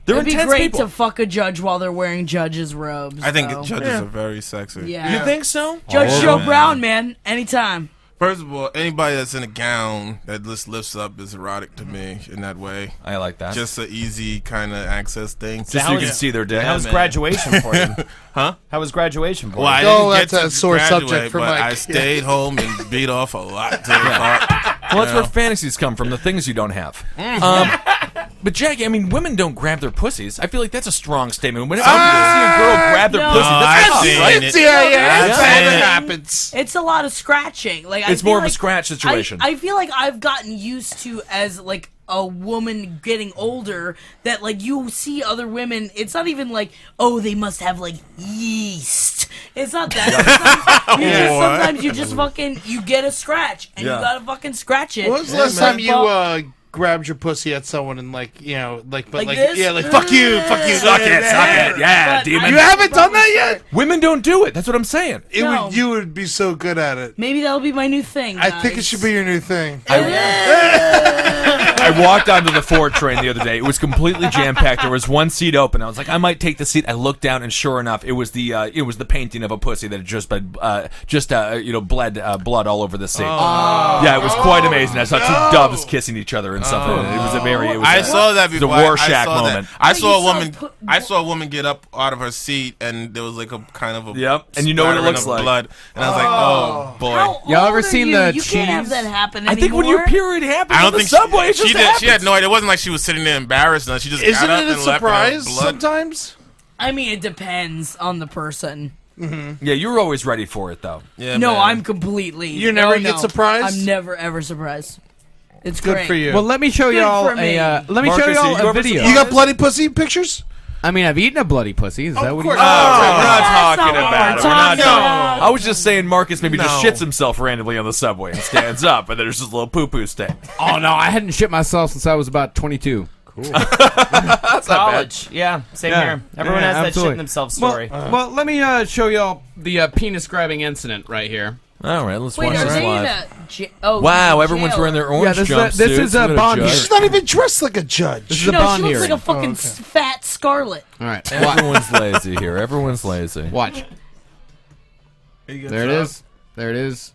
They're It'd be intense great people. to fuck a judge while they're wearing judge's robes. I think though. judges are very sexy. Yeah. You think so? Judge Oh, Joe man. Brown, man. Anytime. First of all, anybody that's in a gown that just lifts up is erotic to me in that way. I like that. Just an easy kind of access thing. Just so you can see their dick. How was man. graduation for you? Huh? How was graduation for Well, I you? Oh, didn't get that's to a sore graduate, subject for but Mike. I stayed home and beat off a lot. To the Well, that's where fantasies come from, the things you don't have. But Jackie, I mean, women don't grab their pussies. I feel like that's a strong statement. Whenever you see a girl grab their No. pussy, that's I've tough, seen right? it. Yeah, that's I've all seen that it. happens. It's a lot of scratching. Like I It's feel more of a like scratch situation. I feel like I've gotten used to as like a woman getting older that like you see other women. It's not even like they must have like yeast. It's not that. Sometimes you just fucking you get a scratch and Yeah. you gotta fucking scratch it. When was the last time you grabbed your pussy at someone and but Like like this? yeah, like fuck you, Suck it, yeah, But demon. You haven't done that yet? Women don't do it. That's what I'm saying. No. You would be so good at it. Maybe that'll be my new thing. I think it guys. should be your new thing. I walked onto the 4 train the other day. It was completely jam packed. There was one seat open. I was like, I might take the seat. I looked down, and sure enough, it was the painting of a pussy that had just been bled blood all over the seat. Yeah, it was quite amazing. I saw 2 doves kissing each other and stuff. It was a very. It was I a- saw that it was before. a Rorschach saw that. moment. I Oh, saw a you saw woman. pu- I saw a woman get up out of her seat, and there was like a kind of a Yep, and you know what it splattering looks of like. blood, and I was like, oh boy. How Y'all old ever are seen you? the You can't have cheese? that happen I think when your anymore. period happens I on don't the think subway, it she just did. happens. She had no idea. It wasn't like she was sitting there embarrassed. No, she just Isn't got up it a and left. And her surprise blood. sometimes? I mean, it depends on the person. Yeah, you were always ready for it, though. Yeah, No, man. I'm completely. You never oh, get no. surprised? I'm never ever surprised. It's Good great. for you. Well, let me show Good y'all for me. let me Marcus, show y'all are you a ever video. You got bloody pussy pictures? I mean, I've eaten a bloody pussy. Is that what you course. We're not That's talking not what about we're it. We're not talking talking- about. I was just saying Marcus maybe just No. shits himself randomly on the subway and stands up, and there's just a little poo-poo stain. Oh no, I hadn't shit myself since I was about 22. That's not bad. College. Yeah, same Yeah. here. Everyone Yeah, has that absolutely. shit themselves story. Well, let me show y'all the penis grabbing incident right here. All right, let's Wait, watch are this they in live. a Wow, everyone's wearing their orange this is a- jumpsuits. this is a Look at bond judge. here. She's not even dressed like a judge. This is a No, bond she looks hearing. like a fucking fat Scarlet. All right, Everyone's lazy here. Everyone's lazy. watch. There it is. There it is.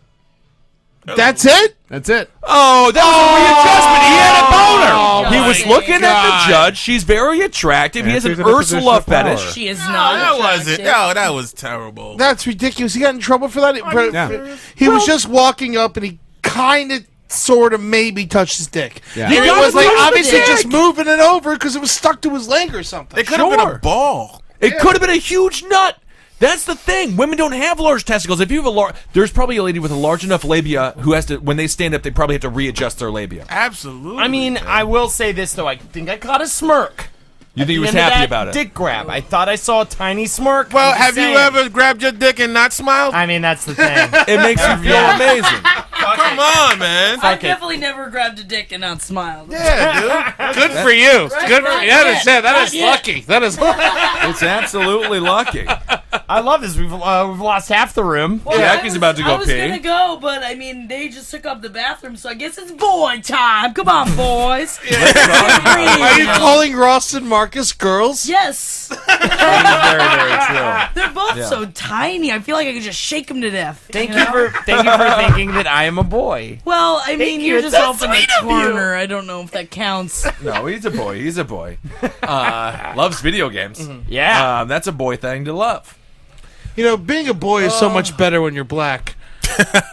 That's it? That's it. Oh, that was a readjustment. He had a boner. Oh, he was my looking at God. the judge. She's very attractive. he And has an she's in a position Ursula of power. fetish. She is No, not. that wasn't. attractive. No, that was terrible. That's ridiculous. He got in trouble for that? Yeah. He was just walking up and he kind of, sort of, maybe touched his dick. Yeah. And You it gotta was like move the obviously dick. just moving it over because it was stuck to his leg or something. It could have been Sure. a ball. It could have been a huge nut. That's the thing. Women don't have large testicles. If you have there's probably a lady with a large enough labia who has to, when they stand up, they probably have to readjust their labia. Absolutely. I mean, I will say this though. I think I caught a smirk. You think he was At the end of happy that about it? Dick grab. I thought I saw a tiny smirk. Well, I'm just have you saying. ever grabbed your dick and not smiled? I mean, that's the thing. It makes you feel amazing. Come on, man. I've definitely never grabbed a dick and not smiled. Yeah, dude. Good for you. Good for you. That is Not yet. lucky. That is. It's absolutely lucky. I love this. We've lost half the room. Well, Jackie's about to go I was pee. gonna go, but I mean, they just took up the bathroom, so I guess it's boy time. Come on, boys. Are you calling Ross and Marcus girls? Yes. Very, very true. They're both Yeah. so tiny. I feel like I could just shake them to death. Thank you for thinking that I am a boy. Well, I mean, you. you're It's just so off in the sweet of you. corner. I don't know if that counts. No, he's a boy. He's a boy. Loves video games. Yeah. That's a boy thing to love. You know, being a boy is so much better when you're black.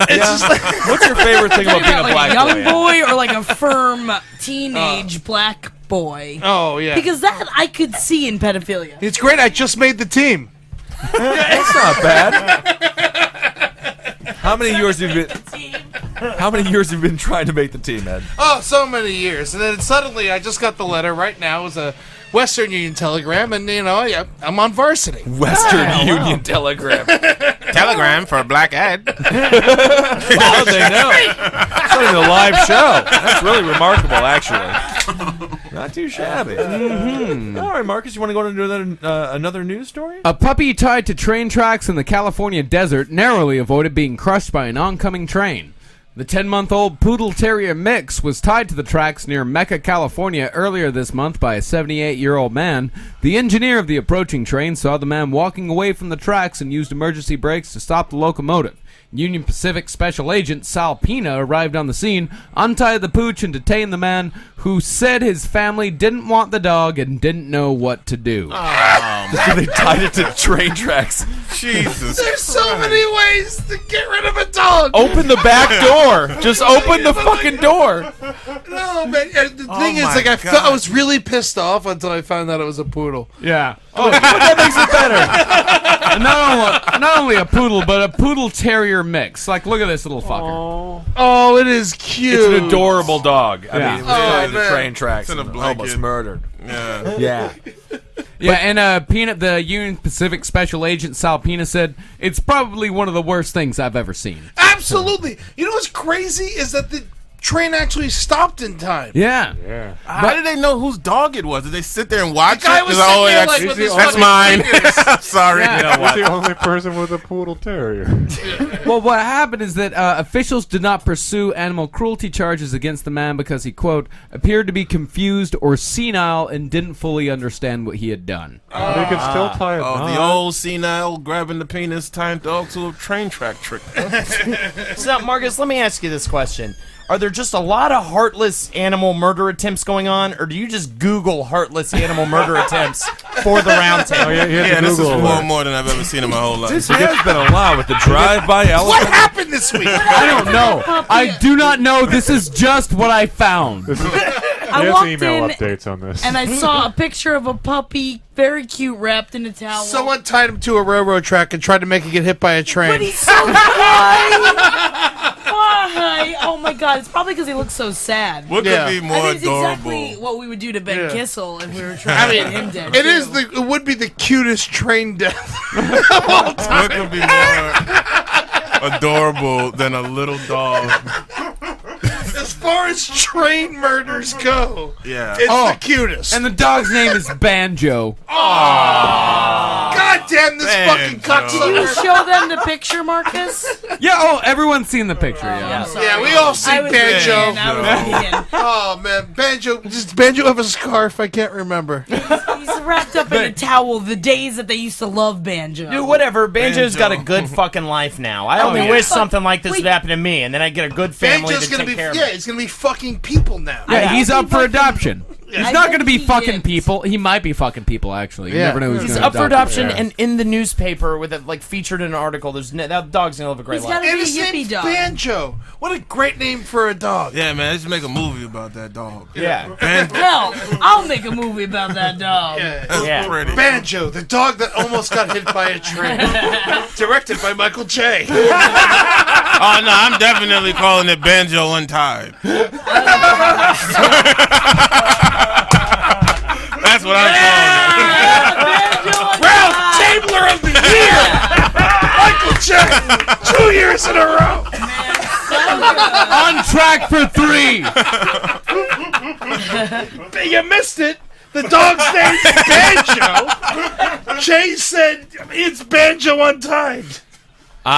What's your favorite thing about being a like black a young boy? boy or like a firm teenage black boy? Oh yeah. Because that I could see in pedophilia. It's great. I just made the team. That's not bad. How many years have you been? How many years have you been trying to make the team, Ed? Oh, so many years, and then suddenly I just got the letter. Right now, it was a Western Union telegram, and I'm on varsity. Western Union Telegram. Telegram for Black Ed. Oh, they know. It's not even a live show. That's really remarkable, actually. Not too shabby. Mm-hmm. All right, Marcus, you want to go into another news story? A puppy tied to train tracks in the California desert narrowly avoided being crushed by an oncoming train. The 10-month-old Poodle Terrier mix was tied to the tracks near Mecca, California earlier this month by a 78-year-old man. The engineer of the approaching train saw the man walking away from the tracks and used emergency brakes to stop the locomotive. Union Pacific Special Agent Sal Pina arrived on the scene, untied the pooch, and detained the man, who said his family didn't want the dog and didn't know what to do. They tied it to train tracks. Jesus. There's so many ways to get rid of a dog. Open the back door. Just open the fucking door. No, man. The thing is, my like, I God. was really pissed off until I found out it was a poodle. Yeah. Oh, that makes it better. And not only a poodle, but a Poodle Terrier mix. Like, look at this little fucker. Oh, it is cute. It's an adorable dog. I Yeah. mean, it was tied to man. train tracks It's in a and blanket. almost murdered. Yeah. Yeah. Yeah, and Peanut, the Union Pacific Special Agent Sal Pina said, it's probably one of the worst things I've ever seen. Absolutely. You know what's crazy is that the train actually stopped in time. Yeah. How did they know whose dog it was? Did they sit there and watch The guy it? was It's sitting like, there, that's, like, with his that's fucking mine. fingers. I'm sorry. Yeah. You know He's what? the only person with a poodle terrier. Well, what happened is that officials did not pursue animal cruelty charges against the man because he, quote, appeared to be confused or senile and didn't fully understand what he had done. They can still tie a Oh, knot. the old senile grabbing the penis tying dog to a train track trick. So, Marcus, let me ask you this question. Are there just a lot of heartless animal murder attempts going on, or do you just Google heartless animal murder attempts for the Roundtable? Oh, yeah, he had Yeah, the this is Google far alert. more than I've ever seen in my whole life. This has been a lot with the drive-by What elephant. happened this week? I don't know. I do not know. This is just what I found. We I have walked email in updates on this. and I saw a picture of a puppy, very cute, wrapped in a towel. Someone tied him to a railroad track and tried to make him get hit by a But train. he's so kind. Why? Oh my God! It's probably because he looks so sad. What Yeah. could be I more think it's adorable? exactly what we would do to Ben Yeah. Kissel if we were trying to get him dead. It is too. it would be the cutest train death. What could be more adorable than a little dog? As far as train murders go, Yeah. it's Oh, the cutest. And the dog's name is Banjo. God damn this fucking Banjo. Did you cocksucker. show them the picture, Marcus? Yeah, oh, everyone's seen the picture, yeah. I'm sorry. Yeah, we all see I was Banjo. vegan, I was vegan. Oh man, Banjo. Does Banjo have a scarf? I can't remember. He's wrapped up in a towel. The days that they used to love Banjo. Dude, whatever. Banjo's Banjo. got a good fucking life now. I only yeah. wish something like this Wait. would happen to me, and then I get a good family Banjo's to gonna take be care of yeah, me. he's gonna be fucking people now. Yeah, he's up for adoption. He's not going to be he fucking is. people. He might be fucking people, actually. You Yeah. never know who's He's going to up for adoption and in the newspaper with it like featured in an article. That dog's gonna live a great He's life. gotta be a And his hippie name's dog. Banjo. What a great name for a dog. Yeah, man, let's make a movie about that dog. Yeah. Hell, I'll make a movie about that dog. That's Yeah. pretty. Banjo, the dog that almost got hit by a train. Directed by Michael J. Oh no, I'm definitely calling it Banjo Untied. That's what I'm calling Roundtable of the Year! Michael J. 2 years in a row! On track for 3. You missed it! The dog's name's Banjo! Jay said it's Banjo Untied. What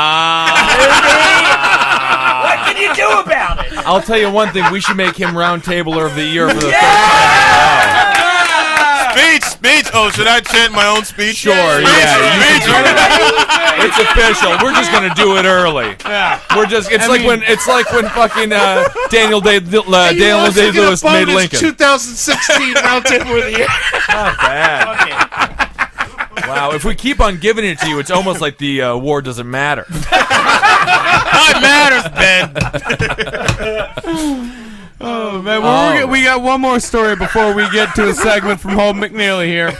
can you do about it? I'll tell you one thing. We should make him Roundtabler of the Year for the third time. Speech. Oh, should I chant my own speech? Sure, It's official. We're just gonna do it early. Yeah. We're just. It's like when fucking Daniel Day-Lewis made Lincoln. 2016 Roundtable of the Year. Not bad. Wow. If we keep on giving it to you, it's almost like the war doesn't matter. It matters, Ben. Oh, man. We got one more story before we get to a segment from Holden McNeely here.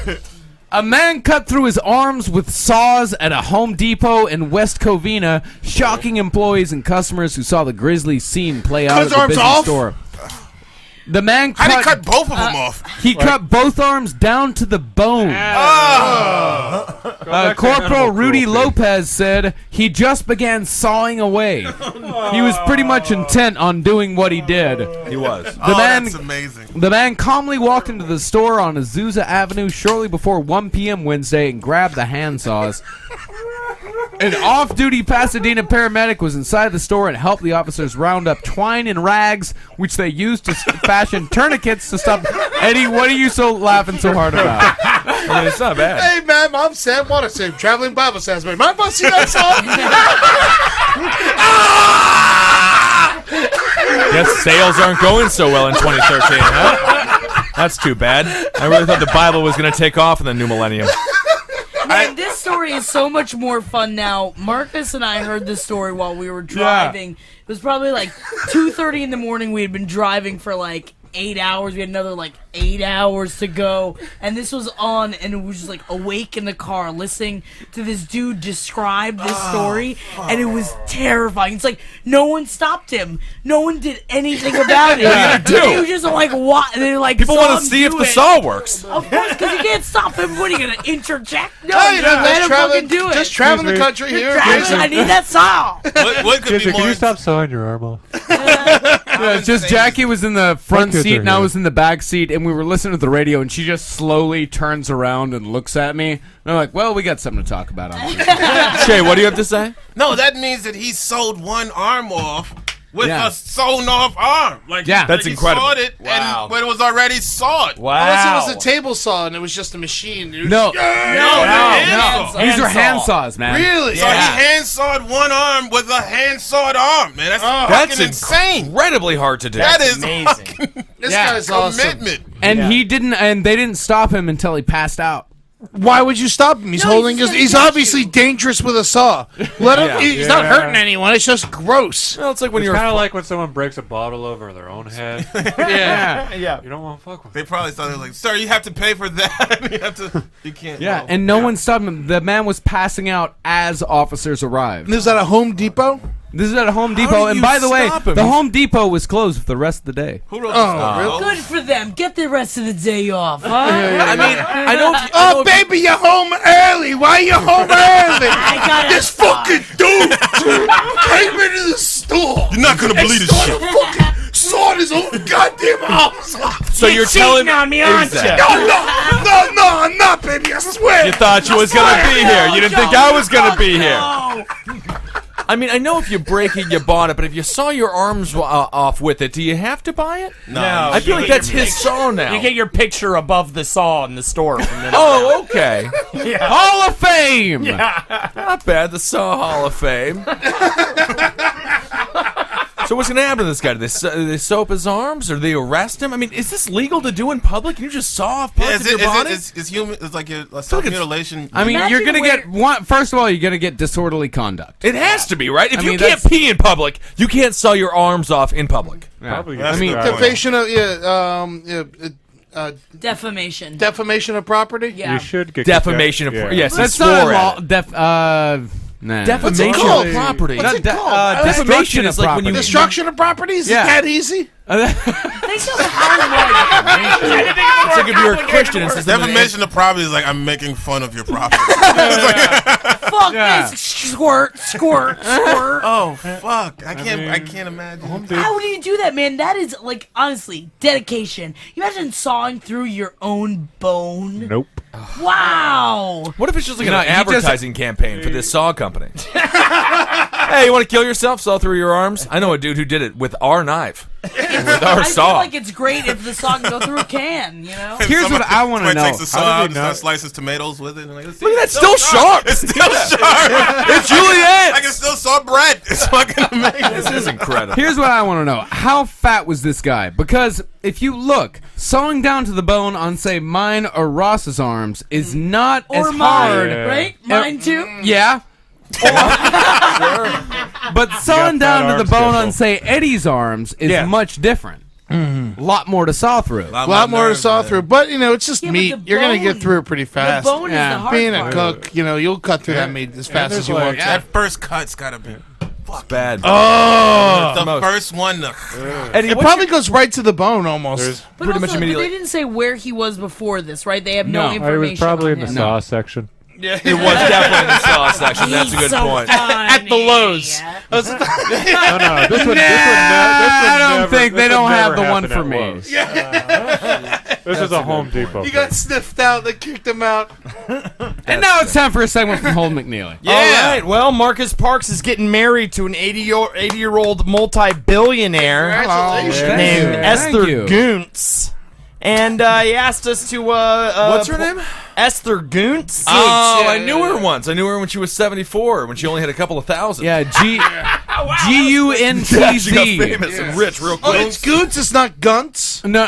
A man cut through his arms with saws at a Home Depot in West Covina, shocking employees and customers who saw the grisly scene play out at the busy store. The man How did he cut both of them off? He cut both arms down to the bone. Corporal Rudy Lopez said he just began sawing away. He was pretty much intent on doing what he did. He was. That's amazing. The man calmly walked into the store on Azusa Avenue shortly before 1 p.m. Wednesday and grabbed the handsaws. An off-duty Pasadena paramedic was inside the store and helped the officers round up twine and rags, which they used to fashion tourniquets to stop. Eddie, what are you so laughing so hard about? I mean, it's not bad. Hey, man, I'm Sam Waterston, traveling Bible salesman. Mind if I see that song? Guess sales aren't going so well in 2013, huh? That's too bad. I really thought the Bible was going to take off in the new millennium. Man, this story is so much more fun now. Marcus and I heard this story while we were driving. It was probably like 2:30 in the morning. We had been driving for like 8 hours. We had another like 8 hours to go, and this was on, and it was just like awake in the car listening to this dude describe this story, and it was terrifying. It's like no one stopped him, no one did anything about it. What are you gonna do? He was just like, what? And they're like, People want to see if the saw works. Of course, because you can't stop him. What are you gonna interject? No, Hey, you don't let him fucking do it. Just traveling the country here. I need that saw. What could be Can more? you stop sawing your arm off? Just Jackie was in the front kids seat are and I here. was in the back seat, and we were listening to the radio, and she just slowly turns around and looks at me. And I'm like, well, we got something to talk about on this. Shay, what do you have to say? No, that means that he sewed one arm off with Yeah. a sewn off arm. Like, Yeah. like That's he incredible. sawed it, Wow. but it was already sawed. Unless it was a table saw and it was just a machine. It was No. just- No. These are Hand hand saw. saws, man. Really? So he hand sawed one arm with a hand sawed arm, man. That's That's fucking insane. incredibly hard to do. That is amazing. fucking This Yeah. guy's awesome. commitment. And they didn't stop him until he passed out. Why would you stop him? He's No, holding he's his. gonna He's catch obviously you. dangerous with a saw. Let him. He's not hurting anyone. It's just gross. Well, it's like when It's you're kind of like when someone breaks a bottle over their own head. Yeah. You don't want to fuck with They probably thought they were like, "Sir, you have to pay for that. you have to. You can't." Yeah, no. and no one stopped him. The man was passing out as officers arrived. This is at a Home Depot. This is at a Home do Depot, and you by the way, stop him? the Home Depot was closed for the rest of the day. Who wrote Oh, this? Good for them. Get the rest of the day off, huh? I mean, I know. Oh, baby, you're home early. Why are you home early? I got This fucking dude came into the store. You're not gonna believe this shit. Fucking sawed his own goddamn arms off. So you're telling on me, aren't you? Exactly. No, I'm not, baby. I swear. You thought you was gonna be here. You didn't think I was gonna be here. Oh, I mean, I know if you break it, you bought it, but if you saw your arms off with it, do you have to buy it? No, I feel like that's his saw now. You get your picture above the saw in the store from then on. Oh, okay. Hall of Fame! Not bad. The Saw Hall of Fame. So what's gonna happen to this guy? Do they sew up his arms, or do they arrest him? I mean, is this legal to do in public? Can you just saw off parts of your body? It's human. It's like a self-mutilation. I mean, you're gonna get one. First of all, you're gonna get disorderly conduct. It has to be, right? If I you mean, can't pee in public, you can't sew your arms off in public. Probably. I mean, defamation of Defamation of property. Yeah. You should get defamation of yes. That's swore not at it. Nah. Defamation of property. What's it called? Defamation is like when you destruction of property. Is it that easy? Think of how it's like if you're a Christian. It's defamation of property is like I'm making fun of your property. fuck this squirt. Oh fuck! I can't imagine. How do you do that, man? That is like honestly dedication. You imagine sawing through your own bone. Nope. Wow. What if it's just like an advertising campaign for this saw company? Hey, you want to kill yourself? Saw through your arms? I know a dude who did it with our knife. With our I saw. feel like it's great if the saw can go through a can, you know? Here's what I want to know. Takes the saw out and starts slicing tomatoes with it. And like, look at that, still sharp. It's still sharp. It's Juliet. I can still saw bread. It's fucking amazing. This is incredible. Here's what I want to know. How fat was this guy? Because if you look, sawing down to the bone on, say, mine or Ross's arms is not Or as mine, hard. right? Mine too? Yeah. But sawing down to the bone on, say, Eddie's arms is much different. A lot more to saw through. A lot more to saw through. But, you know, it's just meat. You're going to get through it pretty fast. The bone is the hard Being part. a cook, you know, you'll cut through that meat as fast as you want to. That first cut's gotta be bad. Oh, the first one. Eddie, it probably goes right to the bone almost. But also, but they didn't say where he was before this, right? They have no I information. was probably on in the him. saw section. Yeah, it was definitely in the saw section. That's a He's good so point. At the Lowe's. No, this would I don't never, think they this don't would have never the one happen for at me. Lowe's. This is a Home Depot. He got sniffed out. They kicked him out. And now it's time for a segment from Holden McNeely. Yeah. All right. Well, Marcus Parks is getting married to an 80-year-old multi-billionaire named Esther Goontz. And he asked us to... What's her name? Esther Goontz. Oh, I knew her once. I knew her when she was 74, when she only had a couple of thousand. Yeah, Guntz. She got famous and rich real quick. Oh, it's Goontz. It's not Guntz. No.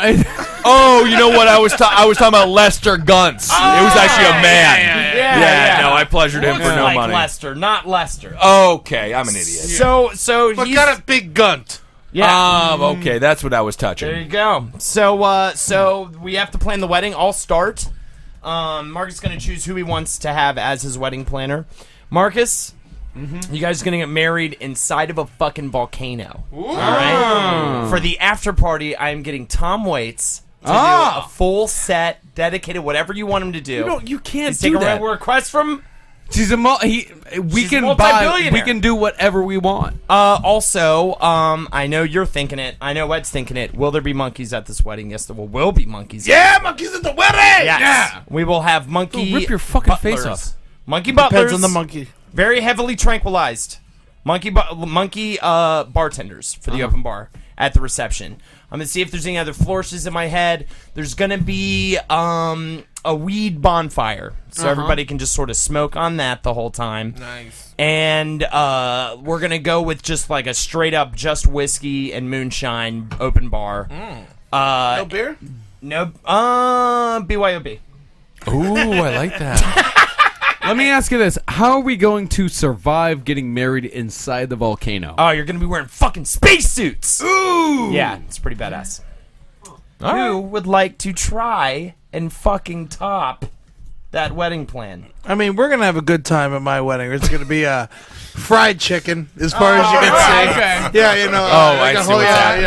Oh, you know what? I was talking about Lester Guntz. It was actually a man. Yeah. No, I pleasured him for no like money. Lester, not Lester. Okay, I'm an idiot. So But he's got a big gunt. Yeah. Okay, that's what I was touching. There you go. So we have to plan the wedding. I'll start. Marcus is going to choose who he wants to have as his wedding planner. Marcus, you guys are going to get married inside of a fucking volcano. Ooh. All right? For the after party, I am getting Tom Waits to do a full set, dedicated, whatever you want him to do. You can't He's do taking that. a request from... She's a we can do whatever we want. Also, I know you're thinking it. I know Ed's thinking it. Will there be monkeys at this wedding? Yes, there will be monkeys. Yeah, monkeys at the wedding. Yes. Yeah. We will have monkey. Rip your fucking butlers. face off. Monkey butlers. Depends on the monkey. Very heavily tranquilized. Monkey bartenders for the open bar at the reception. I'm gonna see if there's any other flourishes in my head. There's gonna be a weed bonfire, so everybody can just sort of smoke on that the whole time. Nice. And we're gonna go with just like a straight up just whiskey and moonshine open bar. No beer? No. BYOB. Ooh, I like that. Let me ask you this. How are we going to survive getting married inside the volcano? Oh, you're gonna be wearing fucking spacesuits. Ooh! Yeah, it's pretty badass. Who would like to try and fucking top that wedding plan? I mean, we're going to have a good time at my wedding. It's going to be fried chicken, as far as you can say. Okay. Yeah, you know. I see what's happening.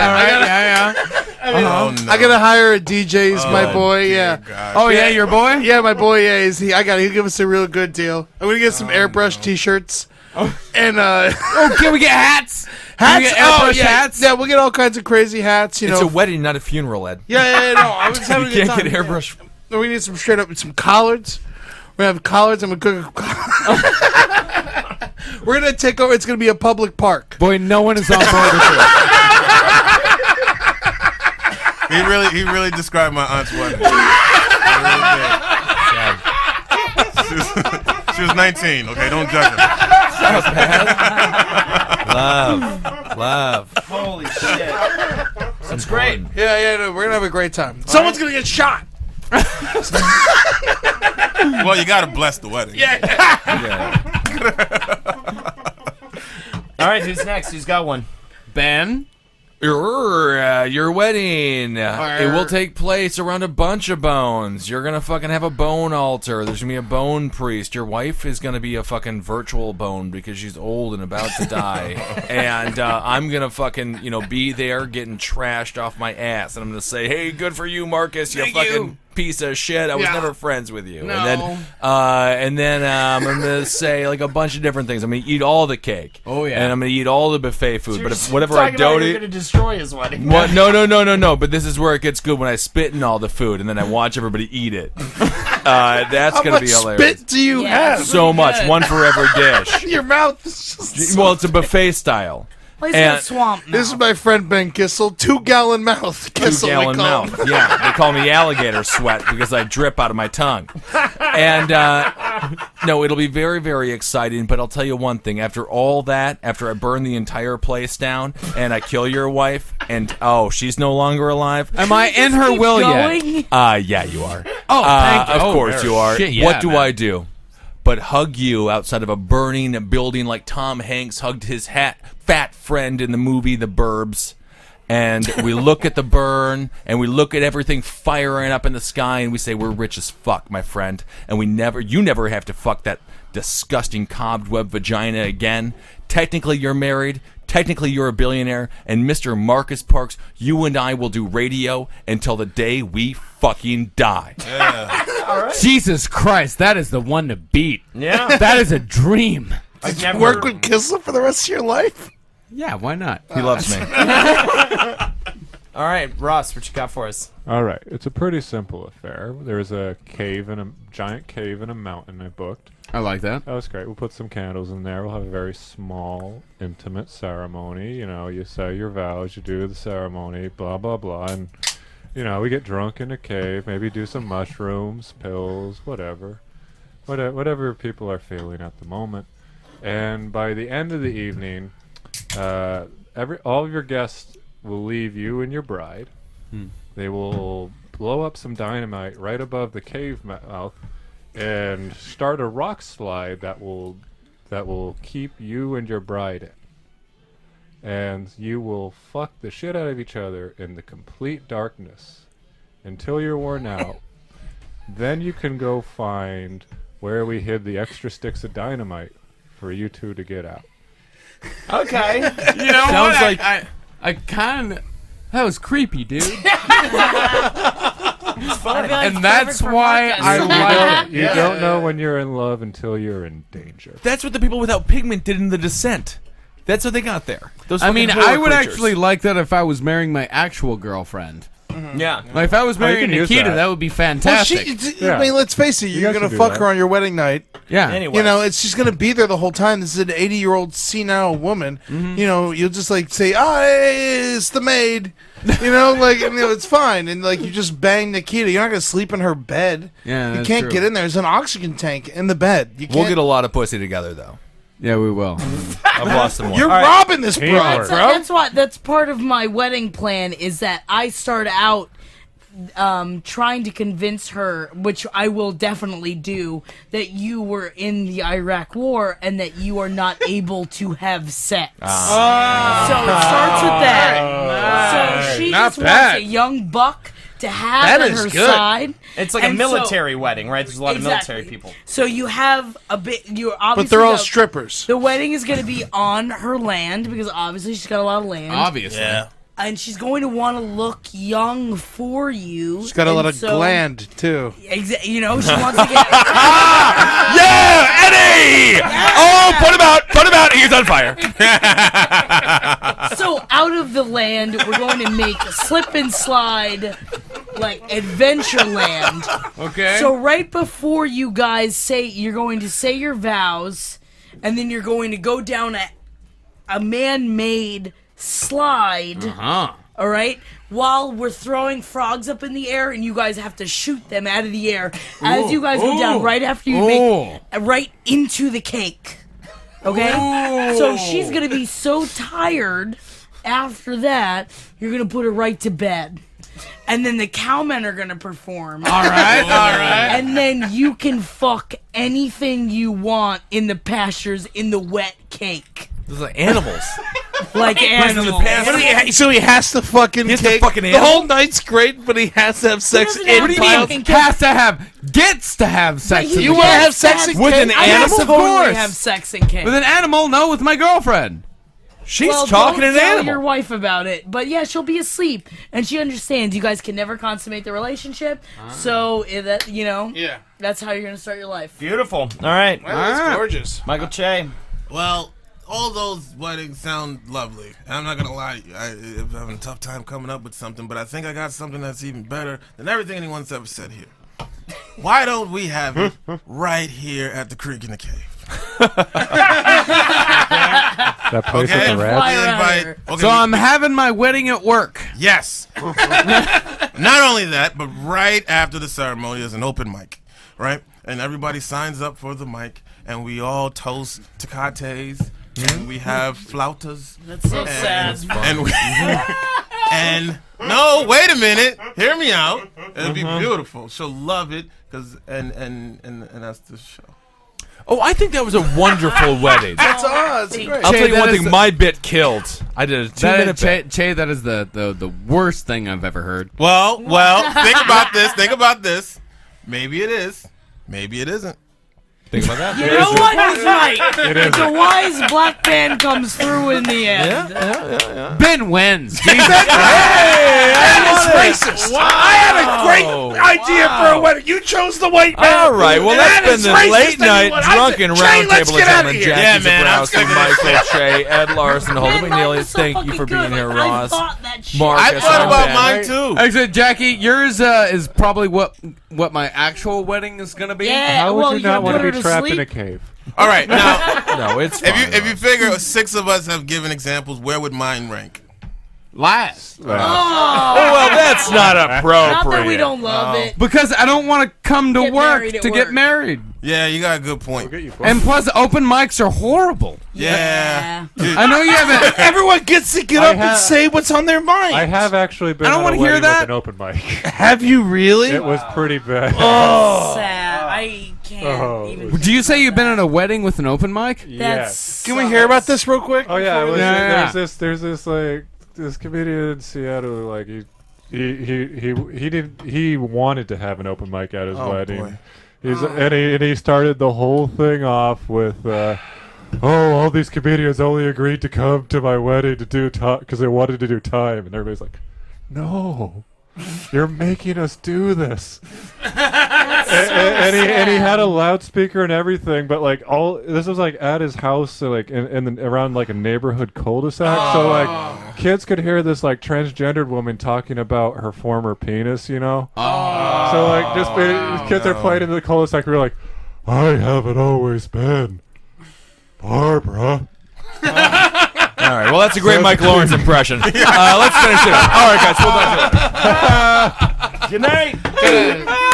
I got to hire a DJ. He's my boy. Yeah. God. Oh, yeah, your boy? Yeah, my boy. Yeah, he'll give us a real good deal. I'm going to get some airbrush T-shirts. And can we get hats? Can we get airbrush hats? Yeah, we'll get all kinds of crazy hats. You It's know. a wedding, not a funeral, Ed. Yeah, no. I was having You a good can't time. get airbrush. No, we need some straight up some collards. We're gonna have collards. I'm gonna cook. We're gonna take over. It's gonna be a public park. Boy, no one is on board with this. He really described my aunt's wedding. He really did. She was 19. Okay, don't judge her. Love. great time. Someone's gonna get shot. Well, you gotta bless the wedding. All right, who's next? Who's got one? Ben? Your wedding. It will take place around a bunch of bones. You're gonna fucking have a bone altar. There's gonna be a bone priest. Your wife is gonna be a fucking virtual bone because she's old and about to die. And I'm gonna fucking, be there getting trashed off my ass. And I'm gonna say, hey, good for you, Marcus. You fucking piece of shit. I was never friends with you. No. And then I'm gonna say like a bunch of different things. I'm gonna eat all the cake. Oh, yeah. And I'm gonna eat all the buffet food. So But you're if whatever I talking about don't you're eat. gonna destroy his wedding. What? No. But this is where it gets good when I spit in all the food and then I watch everybody eat it. That's How gonna much be hilarious. spit do you Yeah. have? So much, one for every dish. Your mouth is just... Well, it's a buffet style. Well, he's got And- a swamp mouth. This is my friend Ben Kissel. 2-gallon mouth. Kissel, 2-gallon we call him. mouth. Yeah, they call me alligator sweat because I drip out of my tongue. And no, it'll be very, very exciting. But I'll tell you one thing: after all that, after I burn the entire place down and I kill your wife, and she's no longer alive. Am I in her Keep will going? yet? Yeah, you are. Oh, thank you. Of Oh, course you are. shit, yeah, What do man. I do? But hug you outside of a burning building like Tom Hanks hugged his fat friend in the movie The Burbs. And we look at the burn, and we look at everything firing up in the sky, and we say, we're rich as fuck, my friend. And you never have to fuck that disgusting cobweb vagina again. Technically, you're married. Technically, you're a billionaire. And Mr. Marcus Parks, you and I will do radio until the day we fucking die. Jesus Christ, that is the one to beat. Yeah. That is a dream. I've never Work with Kissel for the rest of your life? Yeah, why not? He loves me. All right, Ross, what you got for us? All right, it's a pretty simple affair. There's a giant cave in a mountain I booked. I like that. That was great. We'll put some candles in there. We'll have a very small, intimate ceremony. You say your vows, you do the ceremony, blah, blah, blah. And, we get drunk in a cave, maybe do some mushrooms, pills, whatever. Whatever people are feeling at the moment. And by the end of the evening, all of your guests will leave you and your bride. They will blow up some dynamite right above the cave mouth and start a rock slide that will keep you and your bride in. And you will fuck the shit out of each other in the complete darkness until you're worn out. Then you can go find where we hid the extra sticks of dynamite for you two to get out. Okay. Sounds like I kind of. That was creepy, dude. And that's why I like it. You don't know when you're in love until you're in danger. That's what the people without pigment did in The Descent. That's what they got there. Those I mean, fucking horror I would creatures. actually like that if I was marrying my actual girlfriend. Yeah. Like, if I was marrying can use Nikita, that. that would be Well, fantastic. I mean, let's face it. You're guys going can to do fuck that. her on your wedding night. Yeah. Anyway. She's going to be there the whole time. This is an 80-year-old senile woman. You'll just say, hey, it's the maid. It's fine. And you just bang Nikita. You're not going to sleep in her bed. Yeah, You that's can't true. get in there. There's an oxygen tank in the bed. You We'll can't. get a lot of pussy together, though. Yeah, we will. I've lost some one. You're robbing this broad, Teamwork. bro. That's part of my wedding plan is that I start out trying to convince her, which I will definitely do, that you were in the Iraq War and that you are not able to have sex. So it starts with that. So she Not just bad. wants a young buck to have That at is her good. side. It's like a And military wedding, right? There's a lot of Exactly. military people. So you have a bit. You're obviously. But they're all the- strippers. The wedding is going to be on her land because obviously she's got a lot of land. Obviously. And she's going to want to look young for you. She's got a lot and of so- gland, too. She wants to get. Yeah, Eddie! Oh, put him out! Put him out! He's on fire. So out of the land, we're going to make a slip and slide, like Adventureland. Okay. So right before you guys you're going to say your vows, and then you're going to go down a man-made slide. All right. While we're throwing frogs up in the air, and you guys have to shoot them out of the air as you guys go down. Right after you make right into the cake. Okay. So she's gonna be so tired after that. You're gonna put her right to bed. and then the cowmen are gonna perform. All right, all right. And then you can fuck anything you want in the pastures in the wet cake. Those are animals. Like animals. So he has to fucking He has to cake. fucking The animal? whole night's great, but he has to have sex doesn't in have to piles. be- Gets to have sex. He You want to have sex in With cake? an I animal? would Of totally course. have sex in cake. With an animal? No, with my girlfriend. She's well, talking don't to an tell animal. your wife about it, but yeah, she'll be asleep, and she understands you guys can never consummate the relationship. So that Yeah. that's how you're gonna start your life. Beautiful. All right, Wow, that's gorgeous. Michael Che. Well, all those weddings sound lovely. And I'm not gonna lie, I'm having a tough time coming up with something, but I think I got something that's even better than everything anyone's ever said here. Why don't we have it right here at the creek in the cave? That place Okay. with the Fly rats. around Invite- here. okay, So I'm having my wedding at work. Yes. Not only that, but right after the ceremony is an open mic, right? And everybody signs up for the mic, and we all toast Tecates, and we have flautas. That's so sad. And we, and no, wait a minute. Hear me out. It'll be beautiful. She'll love it, and that's the show. Oh, I think that was a wonderful wedding. That's us. Great. I'll Che, tell you that one is thing. the- My bit killed. I did a 2-minute bit. Che, that is the worst thing I've ever heard. Well, think about this. Think about this. Maybe it is. Maybe it isn't. Think about that. You know what? He's right. It is. The wise black man comes through in the end. Ben wins. That is racist. I had a great idea for a wedding. You chose the white man. All right. Well, And that's that been is the racist, late night anyone. I drunken said, Jay, let's roundtable of get out of gentlemen. here. Jackie Yeah, man, I'm Zebrowski, sick of Michael Che, Ed Larson, Holden Man, mine McNeely. was so Thank you fucking for being good. here, Like, I Ross. thought that shit. Marcus, I thought I'm about Ben. mine too. Actually, Jackie, yours is probably what my actual wedding is gonna be. Yeah, How would well, you gotta not want put to her be trapped in sleep. a cave? All right, now No, it's fine. if you figure 6 of us have given examples, where would mine rank? Last. Oh, well, that's not appropriate. Not that we don't love it. Because I don't want to come to Get work married at to get work. married. Yeah, you got a good point. Get you And plus, open mics are horrible. Yeah. I know you haven't. Everyone gets to get I up and have- say what's on their mind. I have actually been I don't on wanna a hear wedding that. with an open mic. Have you really? It was pretty bad. Sad. I can't Oh, even. Do you say you've been at a wedding with an open mic? Yes. Can we hear about this real quick? Oh yeah, it was, Yeah. there's this like this comedian in Seattle, like he wanted to have an open mic at his Oh, wedding. boy. And he started the whole thing off with all these comedians only agreed to come to my wedding to do time because they wanted to do time, and everybody's like, no, you're making us do this. And he had a loudspeaker and everything, but like this was like at his house, so like in around like a neighborhood cul-de-sac, so like kids could hear this like transgendered woman talking about her former penis, you know. So like just kids are playing in the cul-de-sac. We're like, I haven't always been Barbara. All right. Well, that's a great Mike Lawrence impression. Let's finish it up. All right, guys. We'll talk to you later. Good night.